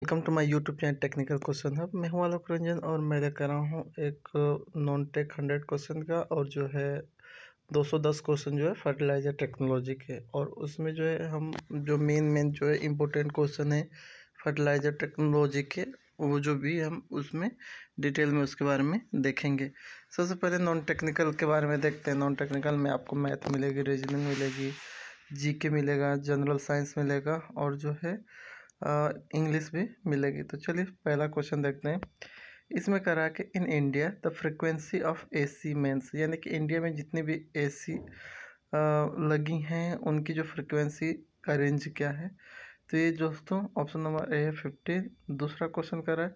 Welcome to my YouTube channel technical question hub. मैं हूं आलोक रंजन और मैं लेकर रहा हूं एक नॉन टेक 100 क्वेश्चन का और जो है 210 क्वेश्चन जो है फर्टिलाइजर टेक्नोलॉजी के। और उसमें जो है हम जो मेन जो है इम्पोर्टेंट क्वेश्चन है फर्टिलाइजर टेक्नोलॉजी के, वो जो भी हम उसमें डिटेल में उसके बारे में देखेंगे। सबसे पहले नॉन टेक्निकल के बारे में देखते हैं। नॉन टेक्निकल में आपको मैथ मिलेगी, रीजनिंग मिलेगी, जीके मिलेगा, जनरल साइंस मिलेगा और जो है इंग्लिश भी मिलेगी। तो चलिए पहला क्वेश्चन देखते हैं। इसमें करा कि in India the frequency of AC mains, यानी कि इंडिया में जितनी भी एसी लगी हैं उनकी जो फ्रिक्वेंसी का रेंज क्या है। तो ये दोस्तों ऑप्शन नंबर ए है 15। दूसरा क्वेश्चन करा है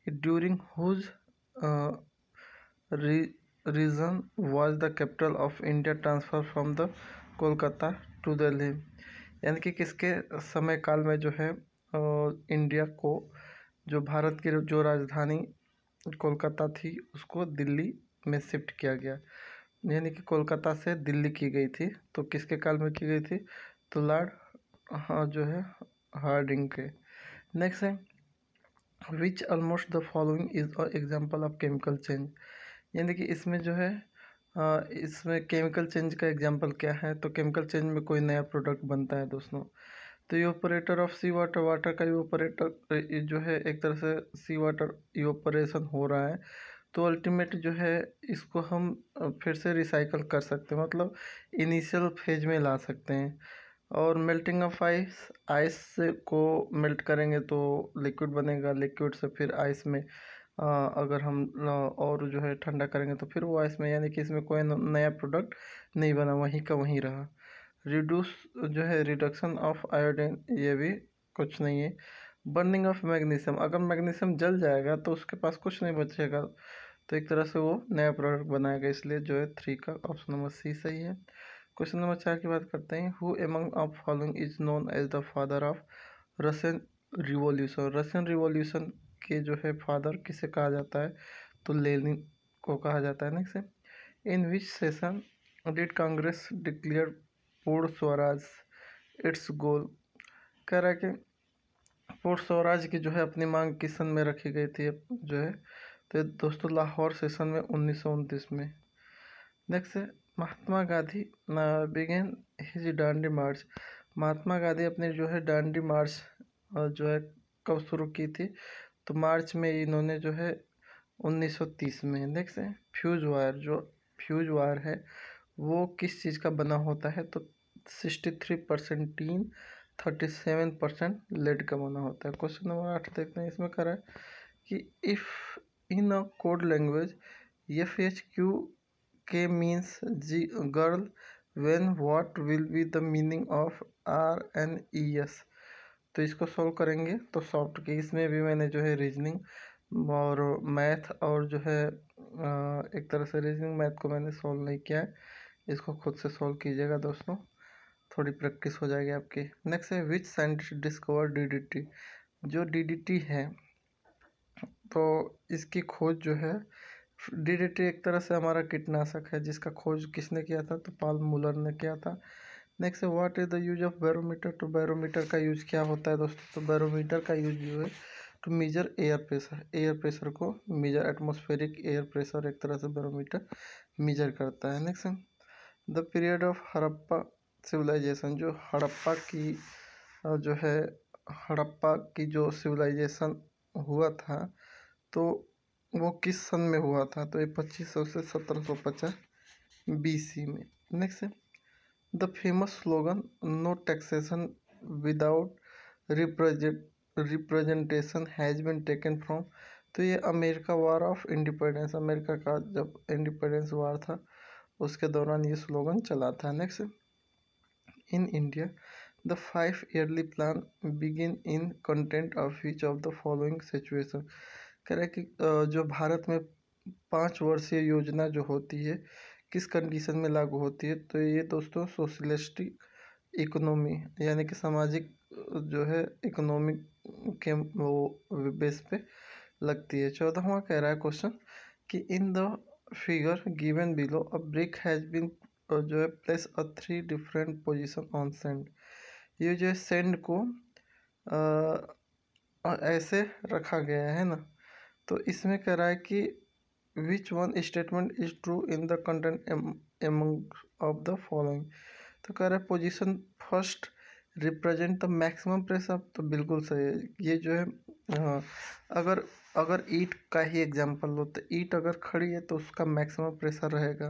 कि during whose reign was the capital of India transfer from the Kolkata to Delhi, यानी कि किसके समय काल में जो है इंडिया को जो भारत की जो राजधानी कोलकाता थी उसको दिल्ली में शिफ्ट किया गया, यानी कि कोलकाता से दिल्ली की गई थी। तो किसके काल में की गई थी? तो लॉर्ड जो है हार्डिंग के। नेक्स्ट है विच almost the following is a example of chemical change, यानी कि इसमें जो है इसमें केमिकल चेंज का एग्जाम्पल क्या है। तो केमिकल चेंज में कोई नया प्रोडक्ट बनता है दोस्तों। तो evaporator of sea water, water का इवोपरेटर जो है एक तरह से सी वाटर इवोपरेशन हो रहा है। तो अल्टीमेट जो है इसको हम फिर से रिसाइकल कर सकते हैं, मतलब इनिशियल फेज में ला सकते हैं। और मेल्टिंग ऑफ आइस, आइस को मेल्ट करेंगे तो लिक्विड बनेगा, लिक्विड से फिर आइस में अगर हम और जो है ठंडा करेंगे तो फिर वो आइस में, यानी कि इसमें कोई नया प्रोडक्ट नहीं बना, वहीं का वहीं रहा। रिड्यूस जो है रिडक्शन ऑफ आयोडीन, ये भी कुछ नहीं है। बर्निंग ऑफ मैग्नीशियम, अगर मैग्नीशियम जल जाएगा तो उसके पास कुछ नहीं बचेगा, तो एक तरह से वो नया प्रोडक्ट बनाएगा, इसलिए जो है 3 का ऑप्शन नंबर सी सही है। क्वेश्चन नंबर 4 की बात करते हैं। Who among of following is known as the father of Russian revolution, Russian revolution के जो है फादर किसे कहा जाता है? तो लेनिन को कहा जाता है। नेक्स्ट है in which session did Congress declare Purna Swaraj it's गोल, कह रहा है कि पूर्ण स्वराज की जो है अपनी मांग किस सन में रखी गई थी जो है। तो दोस्तों लाहौर सेशन में 1929 में। नेक्स्ट है महात्मा गांधी बिगेन हिज डांडी मार्च, महात्मा गांधी अपने जो है डांडी मार्च जो है कब शुरू की थी? तो मार्च में इन्होंने जो है 1930 में। नेक्स्ट है फ्यूज वायर, जो फ्यूज वायर है वो किस चीज़ का बना होता है? तो 63% टीन, 37% लेड का बना होता है। क्वेश्चन नंबर 8 देखते हैं। इसमें कह रहा है कि if in a code language FHQ K means G girl when what will be the meaning of RNES। तो इसको सॉल्व करेंगे तो सॉफ्ट की, इसमें भी मैंने जो है रीजनिंग और मैथ और जो है एक तरह से रीजनिंग मैथ को मैंने सॉल्व नहीं किया है, इसको खुद से सॉल्व कीजिएगा दोस्तों, थोड़ी प्रैक्टिस हो जाएगी आपकी। नेक्स्ट है विच साइंटिस्ट डिस्कवर DDT, जो DDT है तो इसकी खोज जो है DDT एक तरह से हमारा कीटनाशक है जिसका खोज किसने किया था? तो पॉल मुलर ने किया था। नेक्स्ट है what is the use of barometer, तो बैरोमीटर का यूज क्या होता है दोस्तों? तो बैरोमीटर का यूज जो है to measure air pressure, air pressure को मेजर, एटमॉस्फेरिक एयर प्रेशर एक तरह से बैरोमीटर मेजर करता है। नेक्स्ट है the period of Harappa civilisation, जो हड़प्पा की जो है हड़प्पा की जो सिविलाइजेशन हुआ था तो वो किस सन में हुआ था? तो ये 2500 से 1750 BC में। नेक्स्ट है the famous slogan no taxation without representation has been taken from, तो ये America war of independence, America का जब इंडिपेंडेंस वार था उसके दौरान ये स्लोगन चला था। Next in India the 5 yearly plan begin in content of which of the following situation, कह रहे कि जो भारत में 5 वर्षीय योजना जो होती है किस कंडीशन में लागू होती है? तो ये दोस्तों सोशलिस्टिक इकोनॉमी, यानी कि सामाजिक जो है इकोनॉमिक के वो बेस पे लगती है। 14वां कह रहा है क्वेश्चन कि in the figure given below a brick has been जो है place a 3 different position on sand, ये जो है सेंड को ऐसे रखा गया है ना। तो इसमें कह रहा है कि which one statement is true in the content among of the following. तो कह रहा है position first represent the maximum pressure, तो बिल्कुल सही है। ये जो है अगर अगर ईंट का ही एग्जांपल लो तो ईंट अगर खड़ी है तो उसका मैक्सिमम प्रेशर रहेगा।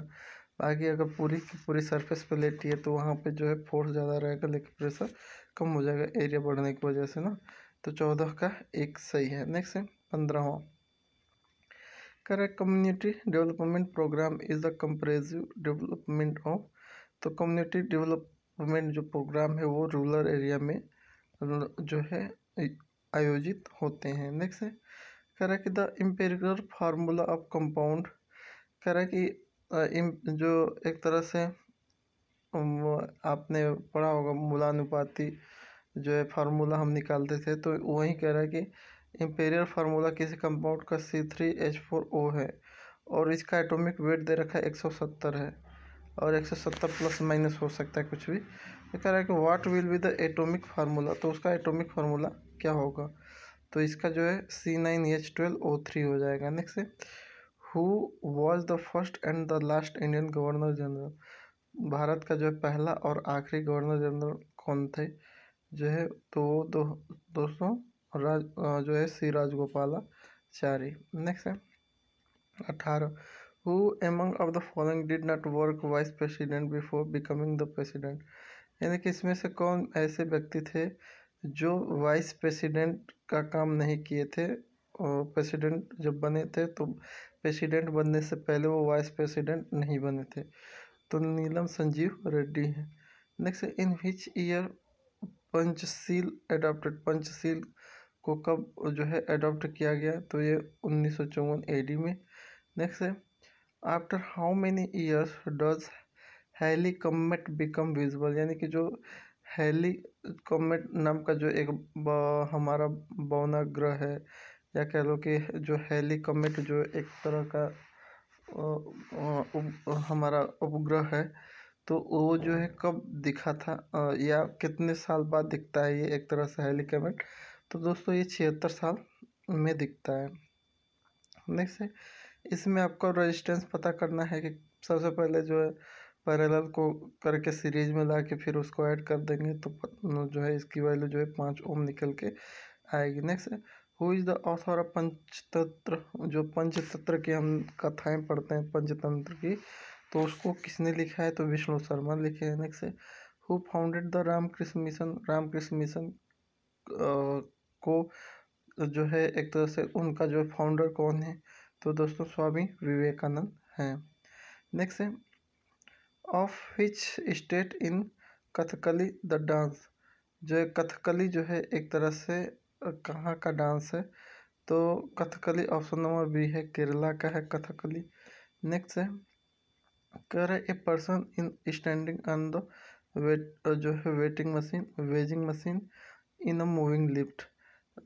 बाकी अगर पूरी की पूरी सरफेस पे लेटी है तो वहाँ पे जो है फोर्स ज़्यादा रहेगा लेकिन प्रेशर कम हो जाएगा एरिया बढ़ने की वजह से ना। तो 14 का एक सही है। नेक्स्ट है 15वां। Correct community development programme is the comprehensive development of. तो कम्युनिटी डेवलपमेंट जो प्रोग्राम है वो रूरल एरिया में जो है आयोजित होते हैं। नेक्स्ट है कह रहा है कि the empirical formula of compound. कह रहा है कि जो एक तरह से आपने पढ़ा होगा मूलानुपाती जो है फार्मूला हम निकालते थे, तो वही कह रहा है कि इम्पेरियल फार्मूला किसी कंपाउंड का C3H4O है और इसका एटॉमिक वेट दे रखा है 170 है और 170 प्लस माइनस हो सकता है कुछ भी। तो कह रहा है कि what will be the atomic formula, तो उसका एटॉमिक फार्मूला क्या होगा। तो इसका जो है C9H12O3 हो जाएगा। नेक्स्ट है who was the first and the last Indian governor general. Bharat का जो है पहला और आखिरी गवर्नर जनरल कौन थे जो है, तो वो दोस्तों जो है सी राजगोपालाचारी। नेक्स्ट है 18। Who among of the following did not work vice president before becoming the president. यानी कि इसमें से कौन ऐसे व्यक्ति थे जो वाइस प्रेसिडेंट का काम नहीं किए थे और प्रेसिडेंट जब बने थे तो प्रेसिडेंट बनने से पहले वो वाइस प्रेसिडेंट नहीं बने थे। तो नीलम संजीव रेड्डी है। Next in which year Panchsheel adopted. Panchsheel को कब जो है एडॉप्ट किया गया, तो ये 1954 AD में। नेक्स्ट है after how many years does Halley comet become visible. यानी कि जो हैली कॉमेट नाम का जो एक हमारा बौना ग्रह है, या कह लो कि जो हैली कॉमेट जो एक तरह का हमारा उपग्रह है, तो वो जो है कब दिखा था या कितने साल बाद दिखता है ये एक तरह से हैली कॉमेट। तो दोस्तों ये 76 साल में दिखता है। नेक्स्ट है इसमें आपको रेजिस्टेंस पता करना है कि सबसे पहले जो है पैरेलल को करके सीरीज में ला के फिर उसको ऐड कर देंगे तो जो है इसकी वैल्यू जो है 5 ओम निकल के आएगी। नेक्स्ट है who is the author of Panchatantra. जो पंचतंत्र की हम कथाएं पढ़ते हैं पंचतंत्र की, तो उसको किसने लिखा है, तो विष्णु शर्मा लिखे हैं। नेक्स्ट है who founded the Ramakrishna mission. Ramakrishna mission को जो है एक तरह से उनका जो फाउंडर कौन है, तो दोस्तों स्वामी विवेकानंद हैं। नेक्स्ट है of which state in Kathakali the dance. जो है कथकली जो है एक तरह से कहाँ का डांस है, तो कथकली ऑप्शन नंबर बी है, केरला का है कथकली। नेक्स्ट है कह रहे a person in standing on the weight जो है weighing machine weighing machine in a moving lift.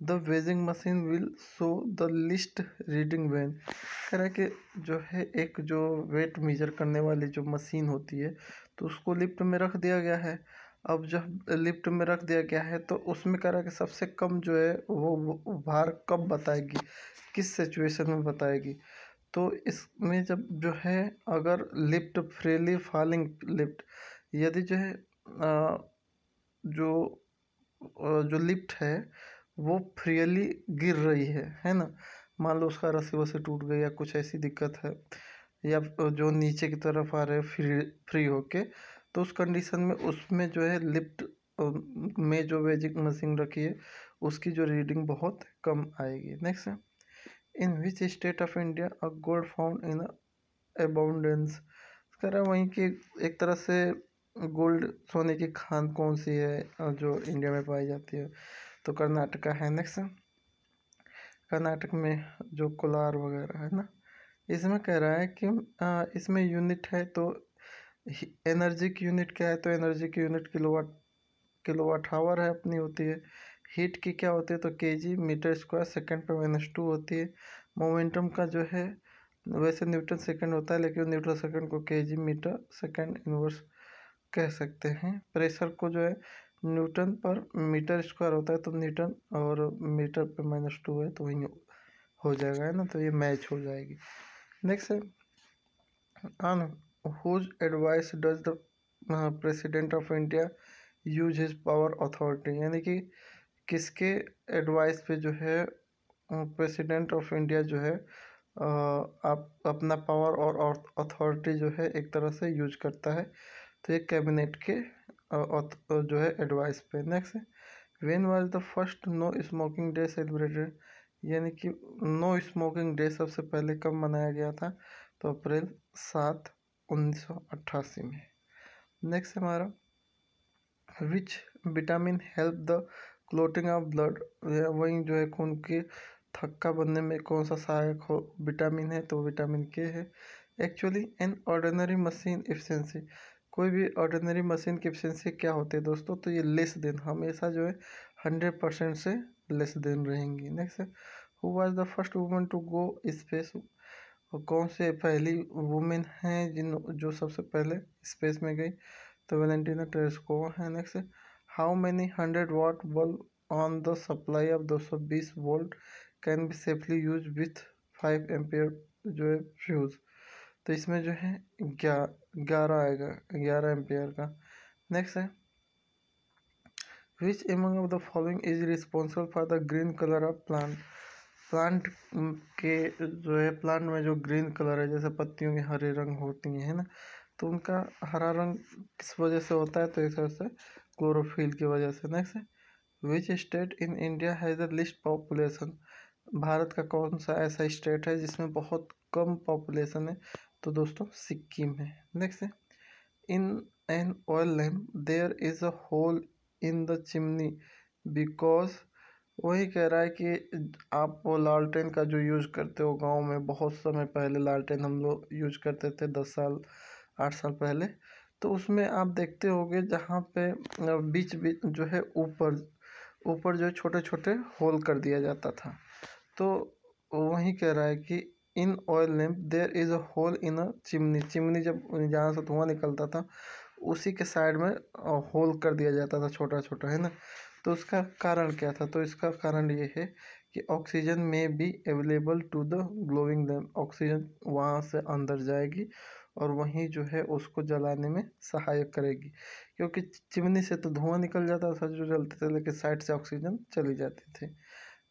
The weighing machine will show the least reading when. कह रहा है कि जो है एक जो वेट मेजर करने वाली जो मशीन होती है तो उसको लिफ्ट में रख दिया गया है। अब जब लिफ्ट में रख दिया गया है तो उसमें कह रहा है कि सबसे कम जो है वो भार कब बताएगी, किस सिचुएशन में बताएगी। तो इसमें जब जो है अगर लिफ्ट फ्रीली फॉलिंग लिफ्ट, यदि जो है जो लिफ्ट है वो फ्रीली गिर रही है ना, मान लो उसका रस्सी वस्सी टूट गई या कुछ ऐसी दिक्कत है, या जो नीचे की तरफ आ रहे हैं फ्री होके, तो उस कंडीशन में उसमें जो है लिफ्ट में जो वेजिंग मशीन रखी है उसकी जो रीडिंग बहुत कम आएगी। नेक्स्ट है in which state of India a gold found in abundance. कह रहा है वहीं की एक तरह से गोल्ड सोने की खान कौन सी है जो इंडिया में पाई जाती है, तो कर्नाटका है। नेक्स्ट कर्नाटक में जो कोलार वगैरह है ना। इसमें कह रहा है कि इसमें यूनिट है तो एनर्जी की यूनिट क्या है, तो एनर्जी की यूनिट किलोवाट आवर है अपनी होती है। हीट की क्या होती है, तो केजी मीटर स्क्वायर सेकंड पे -2 होती है। मोमेंटम का जो है वैसे न्यूटन सेकंड होता है लेकिन न्यूटन सेकंड को केजी मीटर सेकंड इनवर्स कह सकते हैं। प्रेशर को जो है न्यूटन पर मीटर स्क्वायर होता है, तो न्यूटन और मीटर पे -2 है तो वही हो जाएगा, है ना, तो ये मैच हो जाएगी। नेक्स्ट है on whose advice does the president of India use his power authority, यानी कि किसके एडवाइस पे जो है प्रेसिडेंट ऑफ इंडिया जो है आप अपना पावर और अथॉरिटी जो है एक तरह से यूज करता है, तो ये कैबिनेट के जो है एडवाइस पे। नेक्स्ट है when was the first no smoking day celebrated, यानी कि नो स्मोकिंग डे सबसे पहले कब मनाया गया था, तो अप्रैल 7 1988 में। नेक्स्ट हमारा which vitamin help the clotting of blood, वही जो है खून के थक्का बनने में कौन सा सहायक हो विटामिन है, तो विटामिन के है। Actually an ordinary machine efficiency, कोई भी ऑर्डिनरी मशीन की एफिशिएंसी क्या होती है दोस्तों, तो ये लेस देन, हमेशा जो है 100% से लेस देन रहेंगी। नेक्स्ट है who was the first woman to go space, कौन से पहली वुमेन हैं जिन जो सबसे पहले स्पेस में गई, तो वैलेंटीना टेरेस्कोवा है। Next how many 100 watt bulb on the supply of 220 volt can be safely use with 5 ampere जो है फ्यूज, तो इसमें जो है 11 आएगा, 11 एम्पियर का। नेक्स्ट है which among of the following is responsible for the green colour of plant, plant के जो है प्लांट में जो ग्रीन कलर है, जैसे पत्तियों के हरे रंग होती हैं, है ना, तो उनका हरा रंग किस वजह से होता है, तो इस वजह से क्लोरोफिल की वजह से। नेक्स्ट है which state in India has the list population, Bharat का कौन सा ऐसा स्टेट है जिसमें बहुत कम पॉपुलेशन है, तो दोस्तों सिक्किम है। नेक्स्ट है in an oil lamp there is a hole in the chimney because, वही कह रहा है कि आप वो लालटेन का जो यूज़ करते हो गांव में, बहुत समय पहले लालटेन हम लोग यूज करते थे 10 साल 8 साल पहले, तो उसमें आप देखते होगे जहाँ पे बीच बीच जो है ऊपर ऊपर जो है छोटे छोटे होल कर दिया जाता था, तो वही कह रहा है कि in oil lamp there is a hole in a chimney, chimney जब जहाँ से धुआं निकलता था उसी के साइड में होल कर दिया जाता था छोटा छोटा, है ना, तो उसका कारण क्या था, तो इसका कारण ये है कि ऑक्सीजन में be available to the glowing lamp, oxygen वहाँ से अंदर जाएगी और वहीं जो है उसको जलाने में सहायक करेगी, क्योंकि चिमनी से तो धुआं निकल जाता था जो जलते थे, लेकिन साइड से ऑक्सीजन चली जाती थी।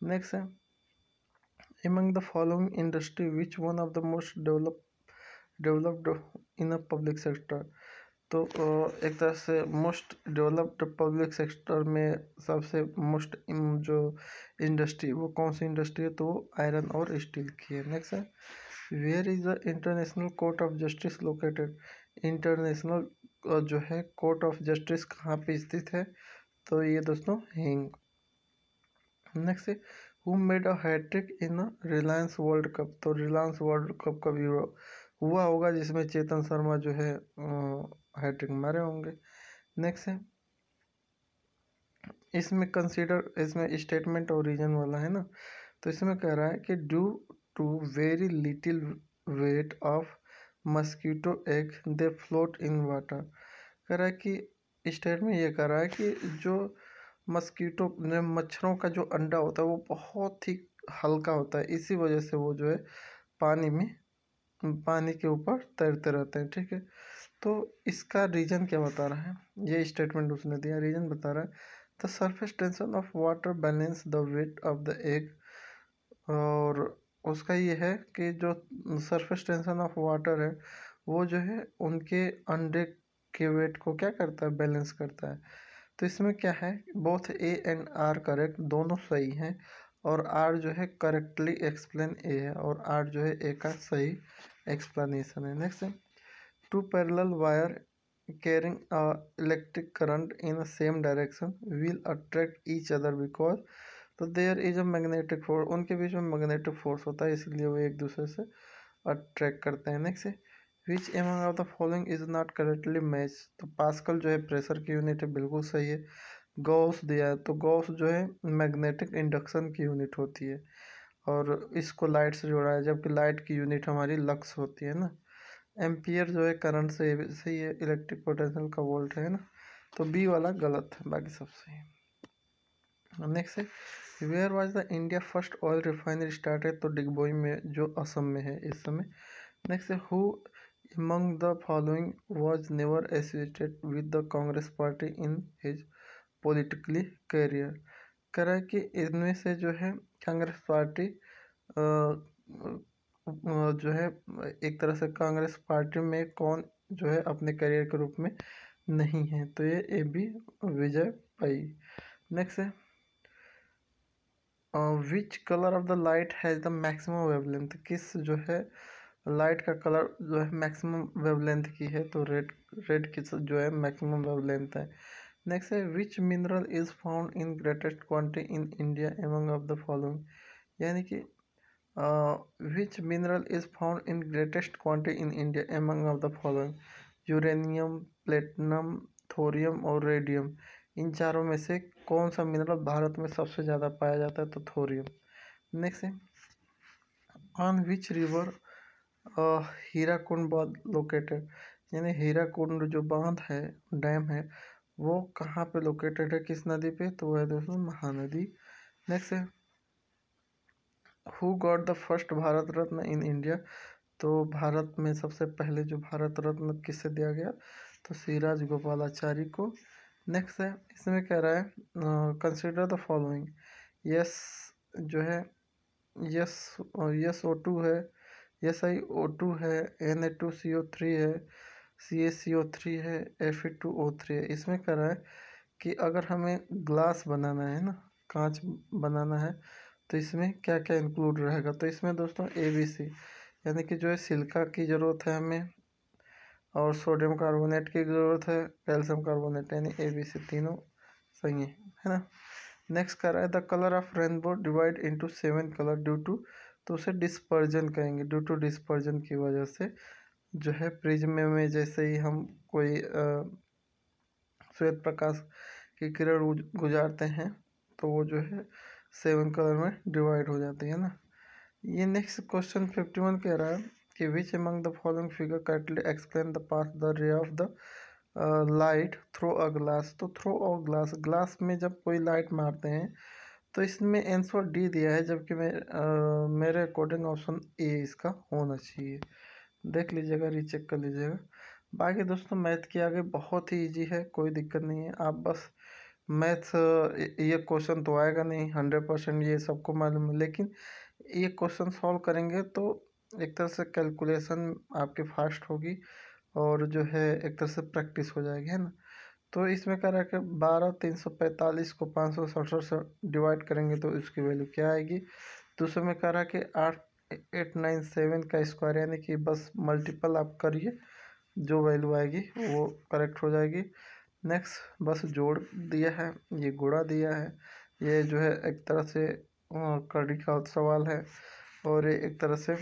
नेक्स्ट है among the following industry which one of the most developed in a public sector, तो एक तरह से मोस्ट डेवलप्ड पब्लिक सेक्टर में सबसे मोस्ट जो इंडस्ट्री वो कौन सी इंडस्ट्री है, तो वो आयरन और स्टील की है। नेक्स्ट है where is the international court of justice located, international जो है कोर्ट ऑफ जस्टिस कहाँ पे स्थित है, तो ये दोस्तों हेग। नेक्स्ट है who made a hat-trick in Reliance world cup, तो रिलायंस वर्ल्ड कप कभी हुआ होगा जिसमें चेतन शर्मा जो है हैट्रिक मारे होंगे। नेक्स्ट है इसमें कंसीडर, इसमें स्टेटमेंट और रीजन वाला है ना, तो इसमें कह रहा है कि due to very little weight of mosquito egg they float in water, कह रहा है कि स्टेट में ये कह रहा है कि जो मस्कीटो मच्छरों का जो अंडा होता है वो बहुत ही हल्का होता है, इसी वजह से वो जो है पानी में पानी के ऊपर तैरते रहते हैं। ठीक है, तो इसका रीजन क्या बता रहा है, ये स्टेटमेंट उसने दिया, रीजन बता रहा है the surface tension of water balance the weight of the egg, और उसका ये है कि जो सरफेस टेंशन ऑफ वाटर है वो जो है उनके अंडे के वेट को क्या करता है, बैलेंस करता है। तो इसमें क्या है both A and R correct, दोनों सही हैं, और आर जो है करेक्टली एक्सप्लेन ए है, और आर जो है ए का सही एक्सप्लेनेशन है। नेक्स्ट है two parallel wire carrying electric current in same direction will attract each other because, तो there is a magnetic force, उनके बीच में मैग्नेटिक फोर्स होता है इसलिए वो एक दूसरे से अट्रैक्ट करते हैं। नेक्स्ट है which among of the following is not correctly match, तो पास्कल जो है प्रेशर की यूनिट है, बिल्कुल सही है। गॉस दिया है, तो गॉस जो है मैग्नेटिक इंडक्शन की यूनिट होती है, और इसको लाइट से जोड़ा है, जबकि लाइट की यूनिट हमारी लक्स होती है ना। एम्पियर जो है करंट से सही है, इलेक्ट्रिक पोटेंशियल का वोल्ट है ना। तो बी वाला गलत है, बाकी सब सही है। नेक्स्ट है where was the India first oil refinery started, तो डिगबोई में जो असम में है इस समय। नेक्स्ट है who among the following was never associated with the Congress party in his politically career। कह रहा है कि इनमें से जो है कांग्रेस पार्टी जो है एक तरह से कांग्रेस पार्टी में कौन जो है अपने करियर के रूप में नहीं है, तो ये A B Vijay pi. Next है which colour of the light has the maximum wavelength, किस जो है लाइट का कलर जो है मैक्सिमम वेवलेंथ की है, तो रेड की जो है मैक्सिमम वेवलेंथ है। नेक्स्ट है विच mineral is found in greatest quantity in India among of the following, यानी कि विच mineral is found in greatest quantity in India among of the following, uranium, platinum, thorium और radium, इन चारों में से कौन सा मिनरल भारत में सबसे ज़्यादा पाया जाता है, तो थोरियम। नेक्स्ट है ऑन विच रिवर हीराकुंड बांध लोकेटेड, यानी हीराकुंड जो बांध है, डैम है, वो कहाँ पे लोकेटेड है, किस नदी पे, तो वह है दोस्तों महानदी। नेक्स्ट है who got the first Bharat Ratna in India, तो भारत में सबसे पहले जो भारत रत्न किससे दिया गया, तो श्रीराज गोपालाचारी को। नेक्स्ट है इसमें कह रहा है कंसिडर द फॉलोइंग, यस जो है SO2 है, SiO2 है, Na2CO3 है, CaCO3 है, Fe2O3 है। इसमें कह रहा है कि अगर हमें ग्लास बनाना है ना, कांच बनाना है, तो इसमें क्या क्या इंक्लूड रहेगा, तो इसमें दोस्तों ABC यानी कि जो है सिलिका की ज़रूरत है हमें, और सोडियम कार्बोनेट की ज़रूरत है, कैल्शियम कार्बोनेट, यानी ABC तीनों सही है ना। नेक्स्ट कर रहा है the colour of rainbow divide into 7 colour due to, तो उसे डिस्पर्जन कहेंगे, ड्यू टू डिस्पर्जन की वजह से जो है प्रिज्म में जैसे ही हम कोई श्वेत प्रकाश की किरण गुजारते हैं तो वो जो है 7 कलर में डिवाइड हो जाती है ना। ये नेक्स्ट क्वेश्चन 51 कह रहा है कि which among the following figure correctly explain the path the ray of the light through a glass, तो थ्रो अ ग्लास में जब कोई लाइट मारते हैं तो इसमें आंसर डी दिया है, जबकि मेरे अकॉर्डिंग ऑप्शन ए इसका होना चाहिए। देख लीजिएगा, रीचेक कर लीजिएगा। बाकी दोस्तों मैथ के आगे बहुत ही इजी है, कोई दिक्कत नहीं है। आप बस मैथ्स ये क्वेश्चन तो आएगा नहीं 100%, ये सबको मालूम है, लेकिन ये क्वेश्चन सॉल्व करेंगे तो एक तरह से कैलकुलेशन आपकी फास्ट होगी और जो है एक तरह से प्रैक्टिस हो जाएगी, है ना। तो इसमें कह रहा है कि 12,345 को 567 से डिवाइड करेंगे तो इसकी वैल्यू क्या आएगी। दूसरे में कह रहा है कि 8,897 का स्क्वायर, यानी कि बस मल्टीपल आप करिए, जो वैल्यू आएगी वो करेक्ट हो जाएगी। नेक्स्ट बस जोड़ दिया है, ये गुणा दिया है, ये जो है एक तरह से कड़ी का सवाल है, और ये एक तरह से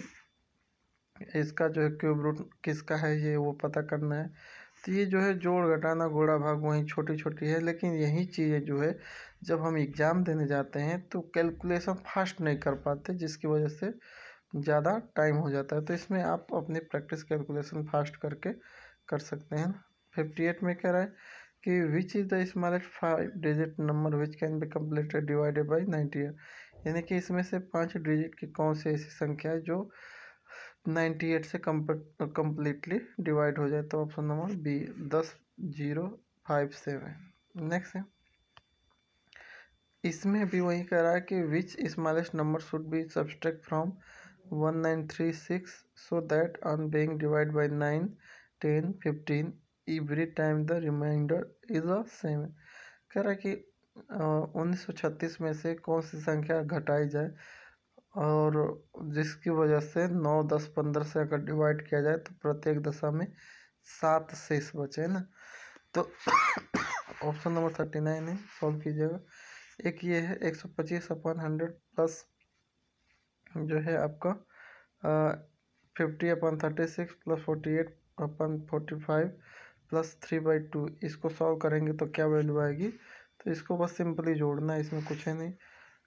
इसका जो है क्यूब रूट किसका है ये वो पता करना है। तो ये जो है जोड़ घटाना गुणा भाग वहीं छोटी छोटी है, लेकिन यही चीज़ें जो है जब हम एग्ज़ाम देने जाते हैं तो कैलकुलेशन फास्ट नहीं कर पाते, जिसकी वजह से ज़्यादा टाइम हो जाता है। तो इसमें आप अपनी प्रैक्टिस कैलकुलेशन फास्ट करके कर सकते हैं। 58 में कह रहा है कि which is the smallest 5 digit number which can be completed divided by 90, यानी कि इसमें से 5 डिजिट की कौन सी ऐसी संख्या है जो 98 से कम्प्लीटली डिवाइड हो जाए, तो ऑप्शन नंबर बी 10,057। नेक्स्ट है इसमें भी वही कह रहा है कि which smallest number should be subtract from 1936 so that on being divide by 9, 10, 15 every time the remainder is the same. कह रहा है कि 1936 में से कौन सी संख्या घटाई जाए और जिसकी वजह से 9, 10, 15 से अगर डिवाइड किया जाए तो प्रत्येक दशा में 7 शेष बचे, है ना। तो ऑप्शन नंबर 39 है, सॉल्व कीजिएगा। एक ये है 125/100 प्लस जो है आपका 50/36 प्लस 48/45 प्लस 3/2, इसको सॉल्व करेंगे तो क्या वैल्यू आएगी, तो इसको बस सिंपली जोड़ना है, इसमें कुछ है नहीं।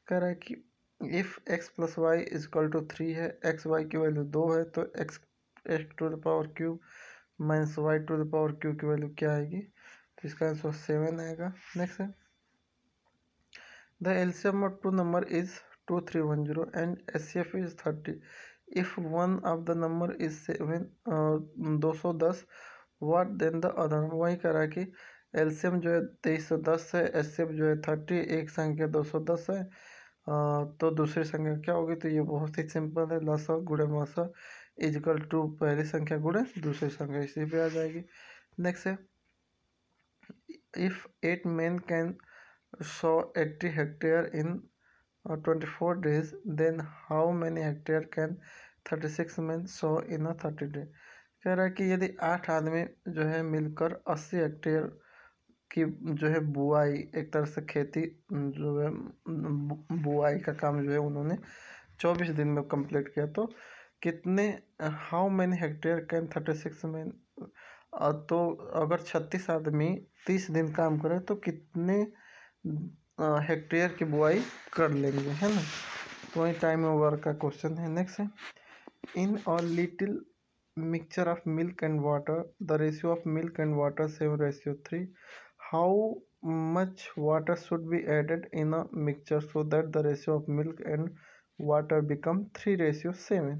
कह रहा है कि if x plus y is equal to 3 है, एक्स वाई की वैल्यू 2 है, तो x to the power cube minus y to the power cube की वैल्यू क्या आएगी, तो इसका आंसर 7 आएगा। नेक्स्ट है the LCM of two number is 2310 and HCF is 30 if one of the number is 7 210 what then the other. वही कह रहा है कि एलसीएम जो है 2310 है, एचसीएफ जो है 30, एक संख्या 210 है, तो दूसरी संख्या क्या होगी? तो ये बहुत ही सिंपल है, लसा गुणे मसा इजकल टू पहली संख्या गुणे दूसरी संख्या, इसी पे आ जाएगी। नेक्स्ट है if 8 men can sow 80 hectare in 24 days then how many hectare can 36 men sow in 30 days। कह रहा है कि यदि 8 आदमी जो है मिलकर 80 हेक्टेयर की जो है बुआई, एक तरह से खेती जो है बुआई का काम जो है उन्होंने 24 दिन में कंप्लीट किया, तो कितने हाउ मैनी हेक्टेयर कैन 36 में, तो अगर 36 आदमी 30 दिन काम करें तो कितने हेक्टेयर की बुआई कर लेंगे, है ना। तो वही टाइम ओवर का क्वेश्चन है। नेक्स्ट है in a little mixture of milk and water the ratio of milk and water 7:3 how much water should be added in a mixture so that the ratio of milk and water become 3:7।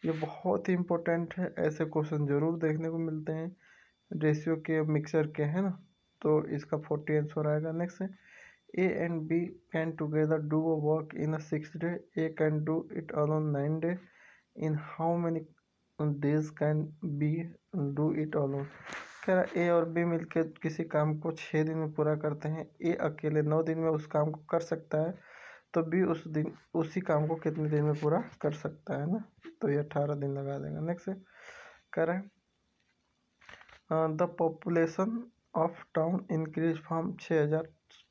ये बहुत ही important है, ऐसे question जरूर देखने को मिलते हैं ratio के मिक्सचर के, है ना। तो इसका 40 आंसर आएगा। नेक्स्ट है A and B can together do a work in a 6 day, A can do it alone 9 day, in how many this can be do it alone. कह रहा ए और बी मिलकर किसी काम को 6 दिन में पूरा करते हैं, ए अकेले 9 दिन में उस काम को कर सकता है, तो बी उसी काम को कितने दिन में पूरा कर सकता है ना, तो ये 18 दिन लगा देगा। नेक्स्ट है कह रहा है the population of town increase from 6000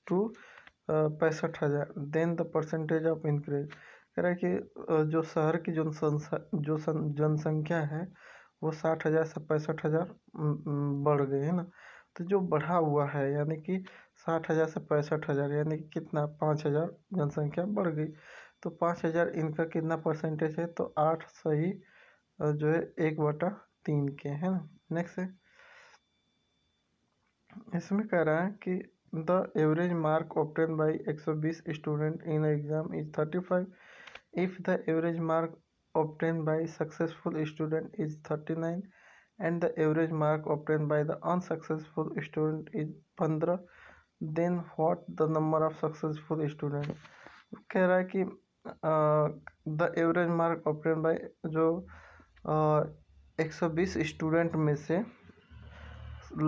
to 65,000 then the percentage of increase. कह रहा है कि जो शहर की जनसंख्या है वो 60,000 से 65,000 बढ़ गई, है ना। तो जो बढ़ा हुआ है यानी कि 60,000 से 65,000 यानी कि कितना 5,000 जनसंख्या बढ़ गई, तो 5,000 इनका कितना परसेंटेज है? तो 8 सही जो है 1/3 के, है ना। नेक्स्ट है इसमें कह रहा है कि the average mark obtain by 120 student in exam is 35 if the average mark obtained by successful student is 39 and the average mark obtained by the unsuccessful student is 15 then what the number of successful student। कह रहा है कि the average mark obtain bye जो 120 student में से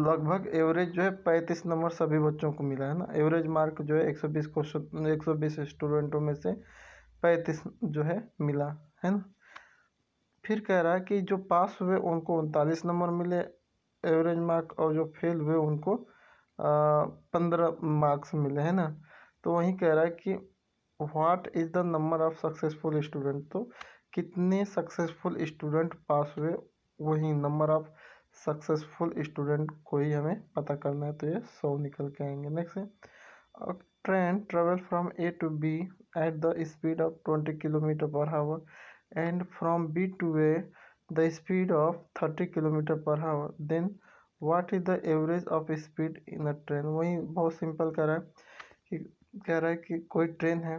लगभग average जो है 35 नंबर सभी बच्चों को मिला, है ना। एवरेज मार्क जो है 120 स्टूडेंटों में से 35 जो है मिला, है ना। फिर कह रहा है कि जो पास हुए उनको 39 नंबर मिले एवरेज मार्क, और जो फेल हुए उनको 15 मार्क्स मिले, है ना। तो वही कह रहा है कि what is the number of successful student, तो कितने सक्सेसफुल स्टूडेंट पास हुए, वही नंबर ऑफ सक्सेसफुल स्टूडेंट को ही हमें पता करना है, तो ये 100 निकल के आएंगे। नेक्स्ट है a train travel from A to B at the speed of 20 km per hour and from B to A the speed of 30 km per hour then what is the average of speed in a train। वही बहुत simple कह रहा है कि कोई train है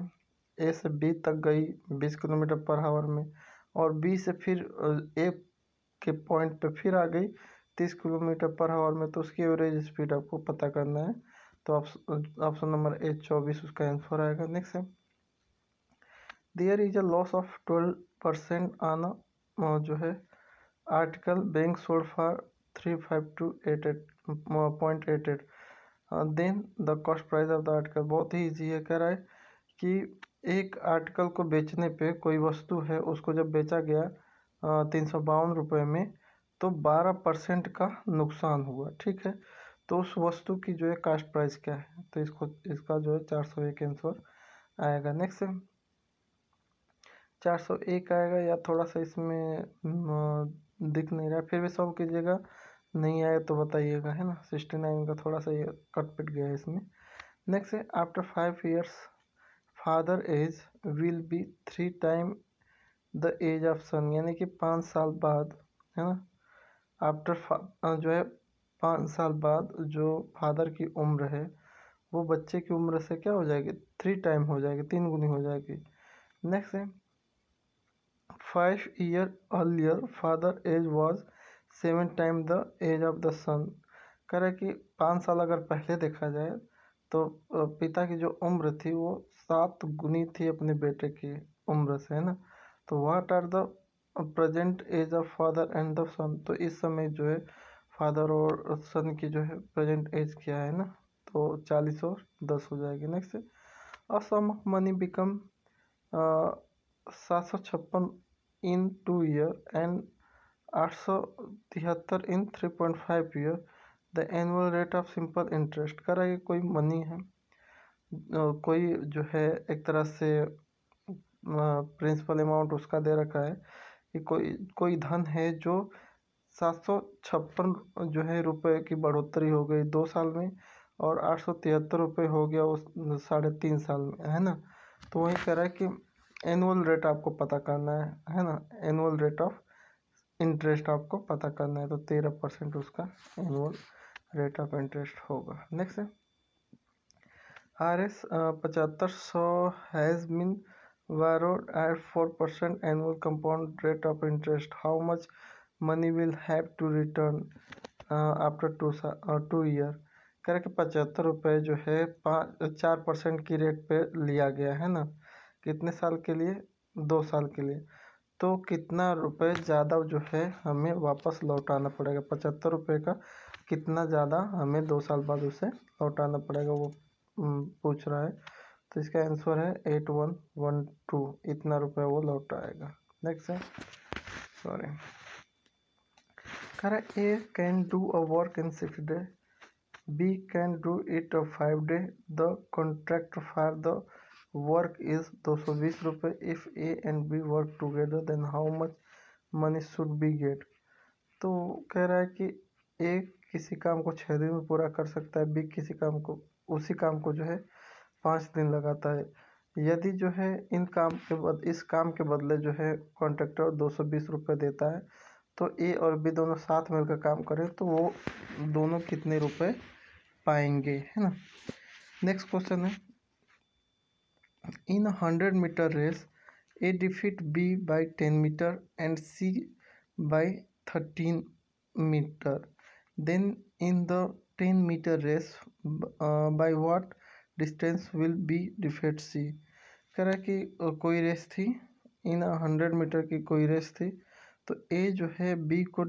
ए से B तक गई 20 किलोमीटर पर आवर में, और बी से फिर ए के पॉइंट पे फिर आ गई 30 किलोमीटर पर आवर में, तो उसकी एवरेज स्पीड आपको पता करना है। तो ऑप्शन नंबर ए 24 उसका आंसर आएगा। नेक्स्ट है there is a loss of 12% on जो है article bank sold for 352.88 then the cost price of the article. बहुत ही ईजी है, कह रहा है कि एक आर्टिकल को बेचने पे, कोई वस्तु है उसको जब बेचा गया 352 रुपये में, तो 12% का नुकसान हुआ, ठीक है। तो उस वस्तु की जो है कास्ट प्राइस क्या है, तो इसका जो है 401 आंसर आएगा। नेक्स्ट 401 आएगा, या थोड़ा सा इसमें दिख नहीं रहा, फिर भी सॉल्व कीजिएगा, नहीं आए तो बताइएगा, है ना। 69 का थोड़ा सा ये कट पिट गया है इसमें। नेक्स्ट है after 5 years father age will be 3 times the age of son, यानी कि 5 साल बाद, है ना। आफ्टर जो है 5 साल बाद जो फादर की उम्र है वो बच्चे की उम्र से क्या हो जाएगी, 3 टाइम हो जाएगी, 3 गुनी हो जाएगी। नेक्स्ट है 5 year earlier father age was 7 times the age of the son। कह रहा है कि 5 साल अगर पहले देखा जाए तो पिता की जो उम्र थी वो 7 गुनी थी अपने बेटे की उम्र से, है ना। तो what are the present age of father and the son, तो इस समय जो है फादर और सन की जो है प्रेजेंट एज क्या है ना, तो 40 और 10 हो जाएगी। नेक्स्ट है a sum of money become 756 in 2 year and 873 in 3.5 year। The annual rate of simple interest. कर रहा है कि कोई मनी है, कोई जो है एक तरह से प्रिंसिपल अमाउंट उसका दे रखा है कि कोई कोई धन है जो 756 जो है रुपए की बढ़ोतरी हो गई 2 साल में, और 873 रुपये हो गया उस 3.5 साल में, है ना। तो वही कह रहा है कि एनुअल रेट आपको पता करना है ना, एनुअल रेट ऑफ इंटरेस्ट आपको पता करना है, तो 13% उसका एनुअल रेट ऑफ इंटरेस्ट होगा। नेक्स्ट है RS 7500 has been borrowed at 4% annual compound rate of interest. How much money will have to return after 2 year? कह रहे कि 75 रुपये जो है 4% की रेट पे लिया गया है ना, कितने साल के लिए, 2 साल के लिए। तो कितना रुपए ज़्यादा जो है हमें वापस लौटाना पड़ेगा, 75 रुपये का कितना ज़्यादा हमें 2 साल बाद उसे लौटाना पड़ेगा वो पूछ रहा है। तो इसका आंसर है 8112, इतना रुपए वो लौटाएगा। नेक्स्ट है सॉरी कह रहा A can do a work in 6 days, B can do it 5 days, the contract for the work is 220 रुपये। If A and B work together then how much money should be get. तो कह रहा है कि ए किसी काम को 6 दिन में पूरा कर सकता है, बी किसी काम को उसी काम को जो है 5 दिन लगाता है। यदि जो है इस काम के बदले जो है कॉन्ट्रैक्टर 220 रुपये देता है, तो ए और बी दोनों साथ मिलकर काम करें तो वो दोनों कितने रुपए पाएंगे, है ना। नेक्स्ट क्वेश्चन है in 100 meter race A defeat B by 10 meter and C by 13 meter, then in the 10 meter race by what distance will be defeat C. कह रहा है कि कोई रेस थी, इन 100 meter की कोई रेस थी, तो ए जो है बी को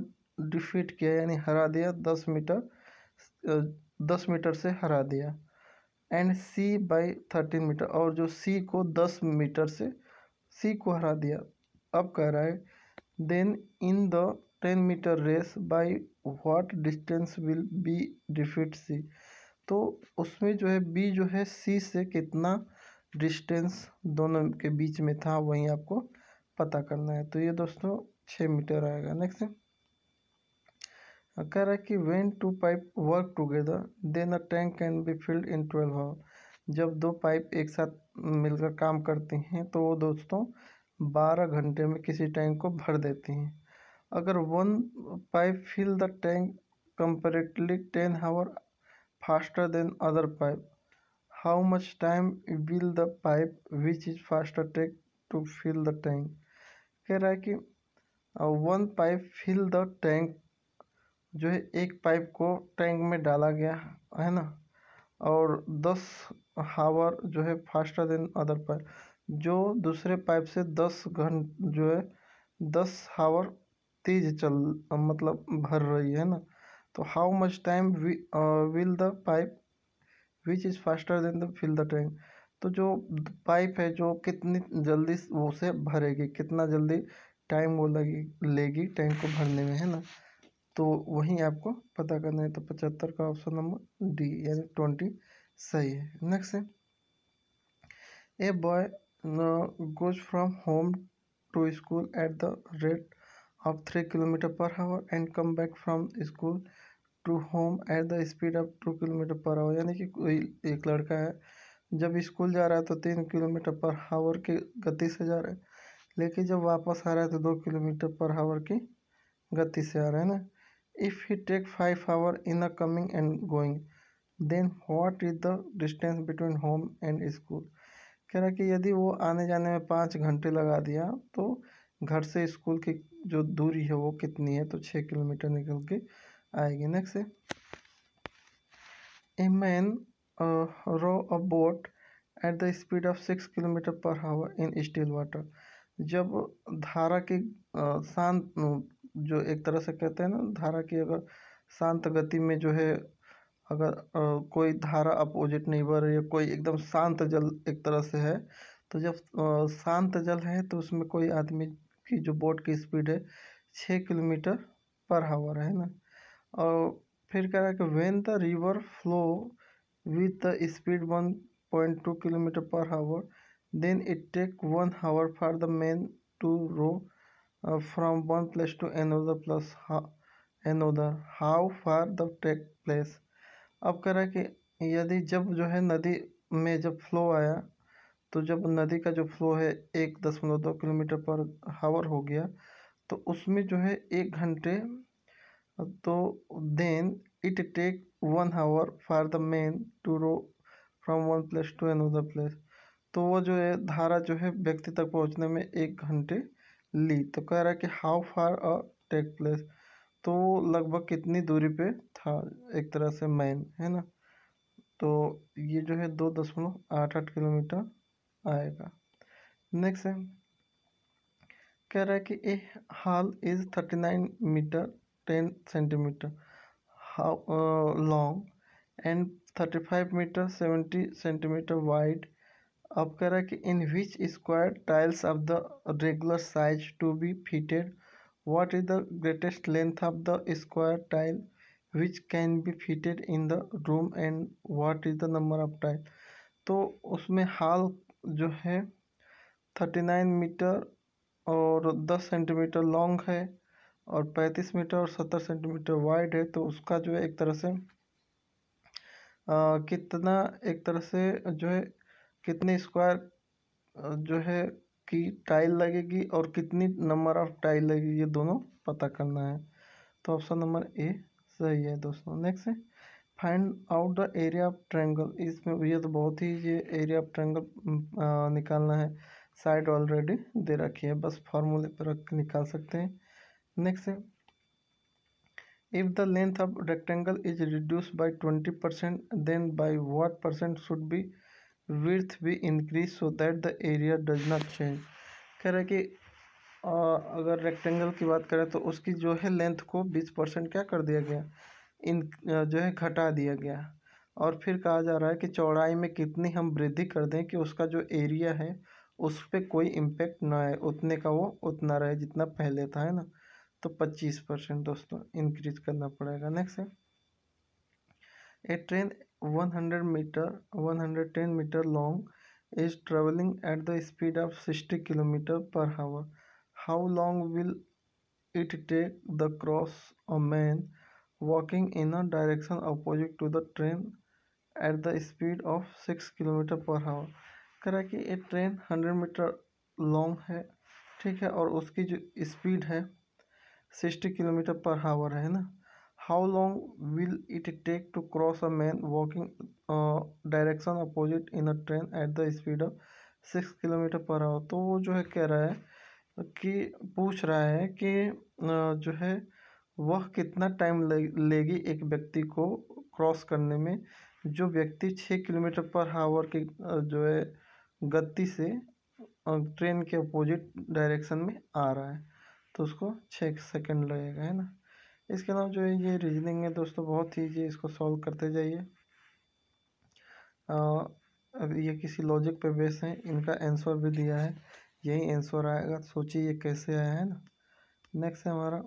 डिफीट किया यानी हरा दिया 10 मीटर से हरा दिया, एंड सी बाई 13 meter, और जो सी को 10 मीटर से सी को हरा दिया। अब कह रहा है then in the 10 meter race by what distance will be defeat C. तो उसमें जो है बी जो है सी से कितना डिस्टेंस दोनों के बीच में था वही आपको पता करना है। तो ये दोस्तों 6 मीटर आएगा। नेक्स्ट है कह रहा है कि when 2 pipe work together then a tank can be filled in 12 hour. जब 2 पाइप एक साथ मिलकर काम करती हैं तो वो दोस्तों 12 घंटे में किसी टैंक को भर देती हैं। अगर 1 pipe fill the tank comparatively 10 hour faster than other pipe, how much time will the pipe which is faster take to fill the tank। कह रहा है कि 1 पाइप फिल द टैंक जो है एक पाइप को टैंक में डाला गया है ना, और 10 hour जो है फास्टर देन अदर पाइप, जो दूसरे पाइप से 10 घंटे जो है 10 hour तेज मतलब भर रही है ना। तो how much time will the pipe which is faster than the fill the tank. तो जो पाइप है जो कितनी जल्दी वो से भरेगी, कितना जल्दी टाइम वो लेगी टैंक को भरने में, है ना। तो वहीं आपको पता करना है। तो 75 का ऑप्शन नंबर डी यानी 20 सही है। नेक्स्ट है a boy goes from home to school at the rate of 3 kilometer per hour and come back from school to home at the speed of 2 kilometer per hour। यानी कि कोई एक लड़का है जब स्कूल जा रहा है तो 3 किलोमीटर पर आवर की गति से जा रहा है, लेकिन जब वापस आ रहा है तो 2 किलोमीटर पर आवर की गति से आ रहा है ना। If he take 5 hours in a coming and going then what is the distance between home and school. कह रहा है कि यदि वो आने जाने में 5 घंटे लगा दिया तो घर से स्कूल की जो दूरी है वो कितनी है, तो 6 किलोमीटर निकल के आएगी। नेक्स्ट है a man row a boat at the speed of 6 kilometre per hour in still water. जब धारा की शांत जो एक तरह से कहते हैं ना, धारा की अगर शांत गति में जो है, अगर कोई धारा अपोजिट नहीं बह रही है, कोई एकदम शांत जल एक तरह से है, तो जब शांत जल है तो उसमें कोई आदमी की जो बोट की स्पीड है 6 किलोमीटर पर आवर है ना। और फिर कह रहा है कि when the river flow with the speed 1.2 kilometre per hour then it take 1 hour for the man to row from one place to another plus another how far the take place. अब कह रहा है कि यदि जब जो है नदी में जब फ्लो आया, तो जब नदी का जो फ्लो है 1.2 किलोमीटर पर आवर हो गया, तो उसमें जो है 1 घंटे, तो then it take 1 hour for the man to row from one place to another place. तो वो जो है धारा जो है व्यक्ति तक पहुंचने में 1 घंटे ली। तो कह रहा है कि how far a take place, तो लगभग कितनी दूरी पे था एक तरह से मैन, है ना। तो ये जो है 2.88 किलोमीटर आएगा। नेक्स्ट है कह रहा है कि a hall is 39 metre 10 centimetre how long and 35 metre 70 centimetre wide. अब कह रहा है कि in which square tiles of the regular size to be fitted what is the greatest length of the square tile which can be fitted in the room and what is the number of tile. तो उसमें hall जो है 39 metre और 10 centimetre long है, और 35 metre और 70 centimetre wide है। तो उसका जो है एक तरह से कितना एक तरह से जो है कितने स्क्वायर जो है कि टाइल लगेगी और कितनी नंबर ऑफ टाइल लगेगी, ये दोनों पता करना है। तो ऑप्शन नंबर ए सही है दोस्तों। नेक्स्ट है find out the area of triangle. इसमें ये तो बहुत ही ये एरिया ऑफ ट्रायंगल निकालना है, साइड ऑलरेडी दे रखी है, बस फार्मूले पर रख के निकाल सकते हैं। नेक्स्ट है if the length of rectangle is reduced by 20% then by what percent should be width be increased so that the area does not change। कह रहा है कि अगर रेक्टेंगल की बात करें तो उसकी जो है लेंथ को 20% क्या कर दिया गया, इन जो है घटा दिया गया। और फिर कहा जा रहा है कि चौड़ाई में कितनी हम वृद्धि कर दें कि उसका जो एरिया है उस पर कोई इम्पेक्ट ना आए, उतने का वो उतना रहे जितना पहले था, है ना। तो 25% दोस्तों इंक्रीज करना पड़ेगा। नेक्स्ट है a train 110 metre long is travelling at the speed of 60 kilometre per hour how long will it take the cross a man walking in a direction opposite to the train at the speed of 6 kilometre per hour. कह रहा है कि ये train 100 metre long है, ठीक है, और उसकी जो स्पीड है 60 किलोमीटर पर आवर है ना। How long will it take to cross a man walking direction opposite in a train at the speed of 6 kilometre per hour. तो वो जो है कह रहा है कि पूछ रहा है कि जो है वह कितना टाइम लेगी एक व्यक्ति को क्रॉस करने में, जो व्यक्ति 6 किलोमीटर पर आवर की जो है गति से ट्रेन के अपोजिट डायरेक्शन में आ रहा है, तो उसको 6 सेकंड लगेगा, है ना। इसके अलावा जो है ये रीजनिंग है दोस्तों, बहुत ही ये इसको सॉल्व करते जाइए। अब ये किसी लॉजिक पे बेस है, इनका आंसर भी दिया है, यही आंसर आएगा। सोचिए ये कैसे आया है ना। नेक्स्ट है हमारा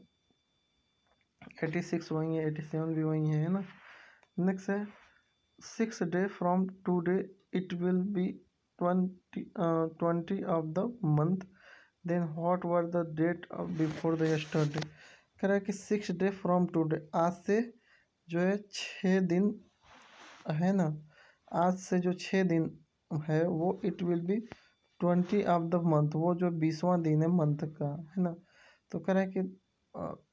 86 वही है, 87 भी वही है ना। नेक्स्ट है 6 days from today it will be 20 of the month then what were the date before the yesterday. कह रहा है कि 6 days फ्रॉम टूडे, आज से जो है 6 दिन है ना, आज से जो 6 दिन है वो it will be 20 of the month, वो जो 20वां दिन है मंथ का, है ना। तो कह रहा है कि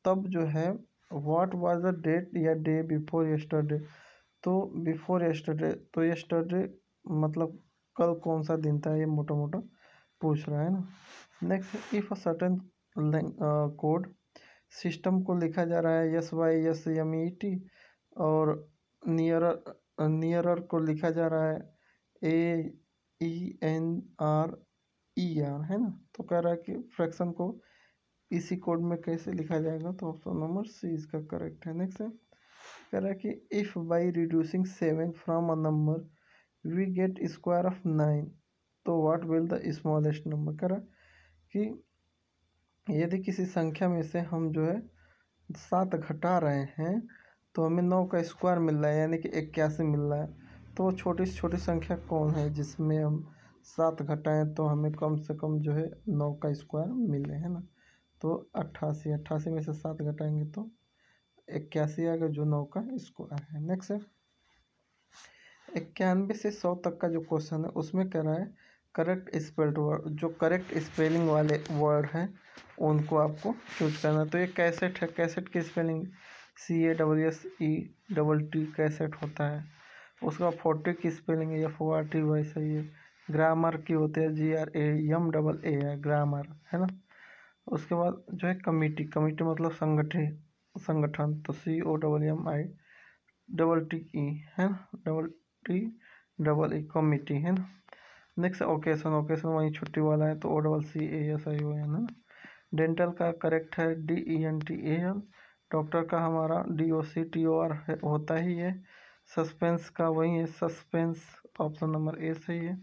तब जो है व्हाट वाज द डेट या डे बिफोर यस्टरडे, तो बिफोर यस्टरडे तो यस्टरडे मतलब कल कौन सा दिन था, ये मोटा मोटा पूछ रहा है ना। Next, if a certain code system को लिखा जा रहा है SYSMET और नियरर को लिखा जा रहा है AENRER, है ना। तो कह रहा है कि फ्रैक्शन को इसी कोड में कैसे लिखा जाएगा, तो ऑप्शन नंबर सी इसका करेक्ट है। नेक्स्ट है, कह रहा है कि if by reducing 7 from a number we get square of 9, तो what will the smallest number. कह रहा कि यदि किसी संख्या में से हम जो है 7 घटा रहे हैं तो हमें 9 का स्क्वायर मिल रहा है, यानी कि 81 मिल रहा है। तो वो छोटी से छोटी संख्या कौन है जिसमें हम 7 घटाएं तो हमें कम से कम जो है 9 का स्क्वायर मिले, है ना। तो 88 में से 7 घटाएंगे तो 81 आएगा, जो 9 का स्क्वायर है। नेक्स्ट है, 91 से 100 तक का जो क्वेश्चन है उसमें कह रहा है करेक्ट स्पेल्ड वर्ड, जो करेक्ट स्पेलिंग वाले वर्ड हैं उनको आपको चूज करना। तो ये कैसेट है, कैसेट की स्पेलिंग CASSET कैसेट होता है। उसके बाद 40 की स्पेलिंग है FORT, वैसे ही है। ग्रामर की होती है GRAMAA है, ग्रामर, है ना। उसके बाद जो है कमिटी, कमिटी मतलब संगठन, तो COMMITTE है ना, TEE कमिटी, है ना। नेक्स्ट ओकेशन, ओकेशन वही छुट्टी वाला है तो OCCASION, है ना। डेंटल का करेक्ट है DENTAL। डॉक्टर का हमारा DOCTOR होता ही है। सस्पेंस का वही है सस्पेंस, ऑप्शन नंबर ए सही है।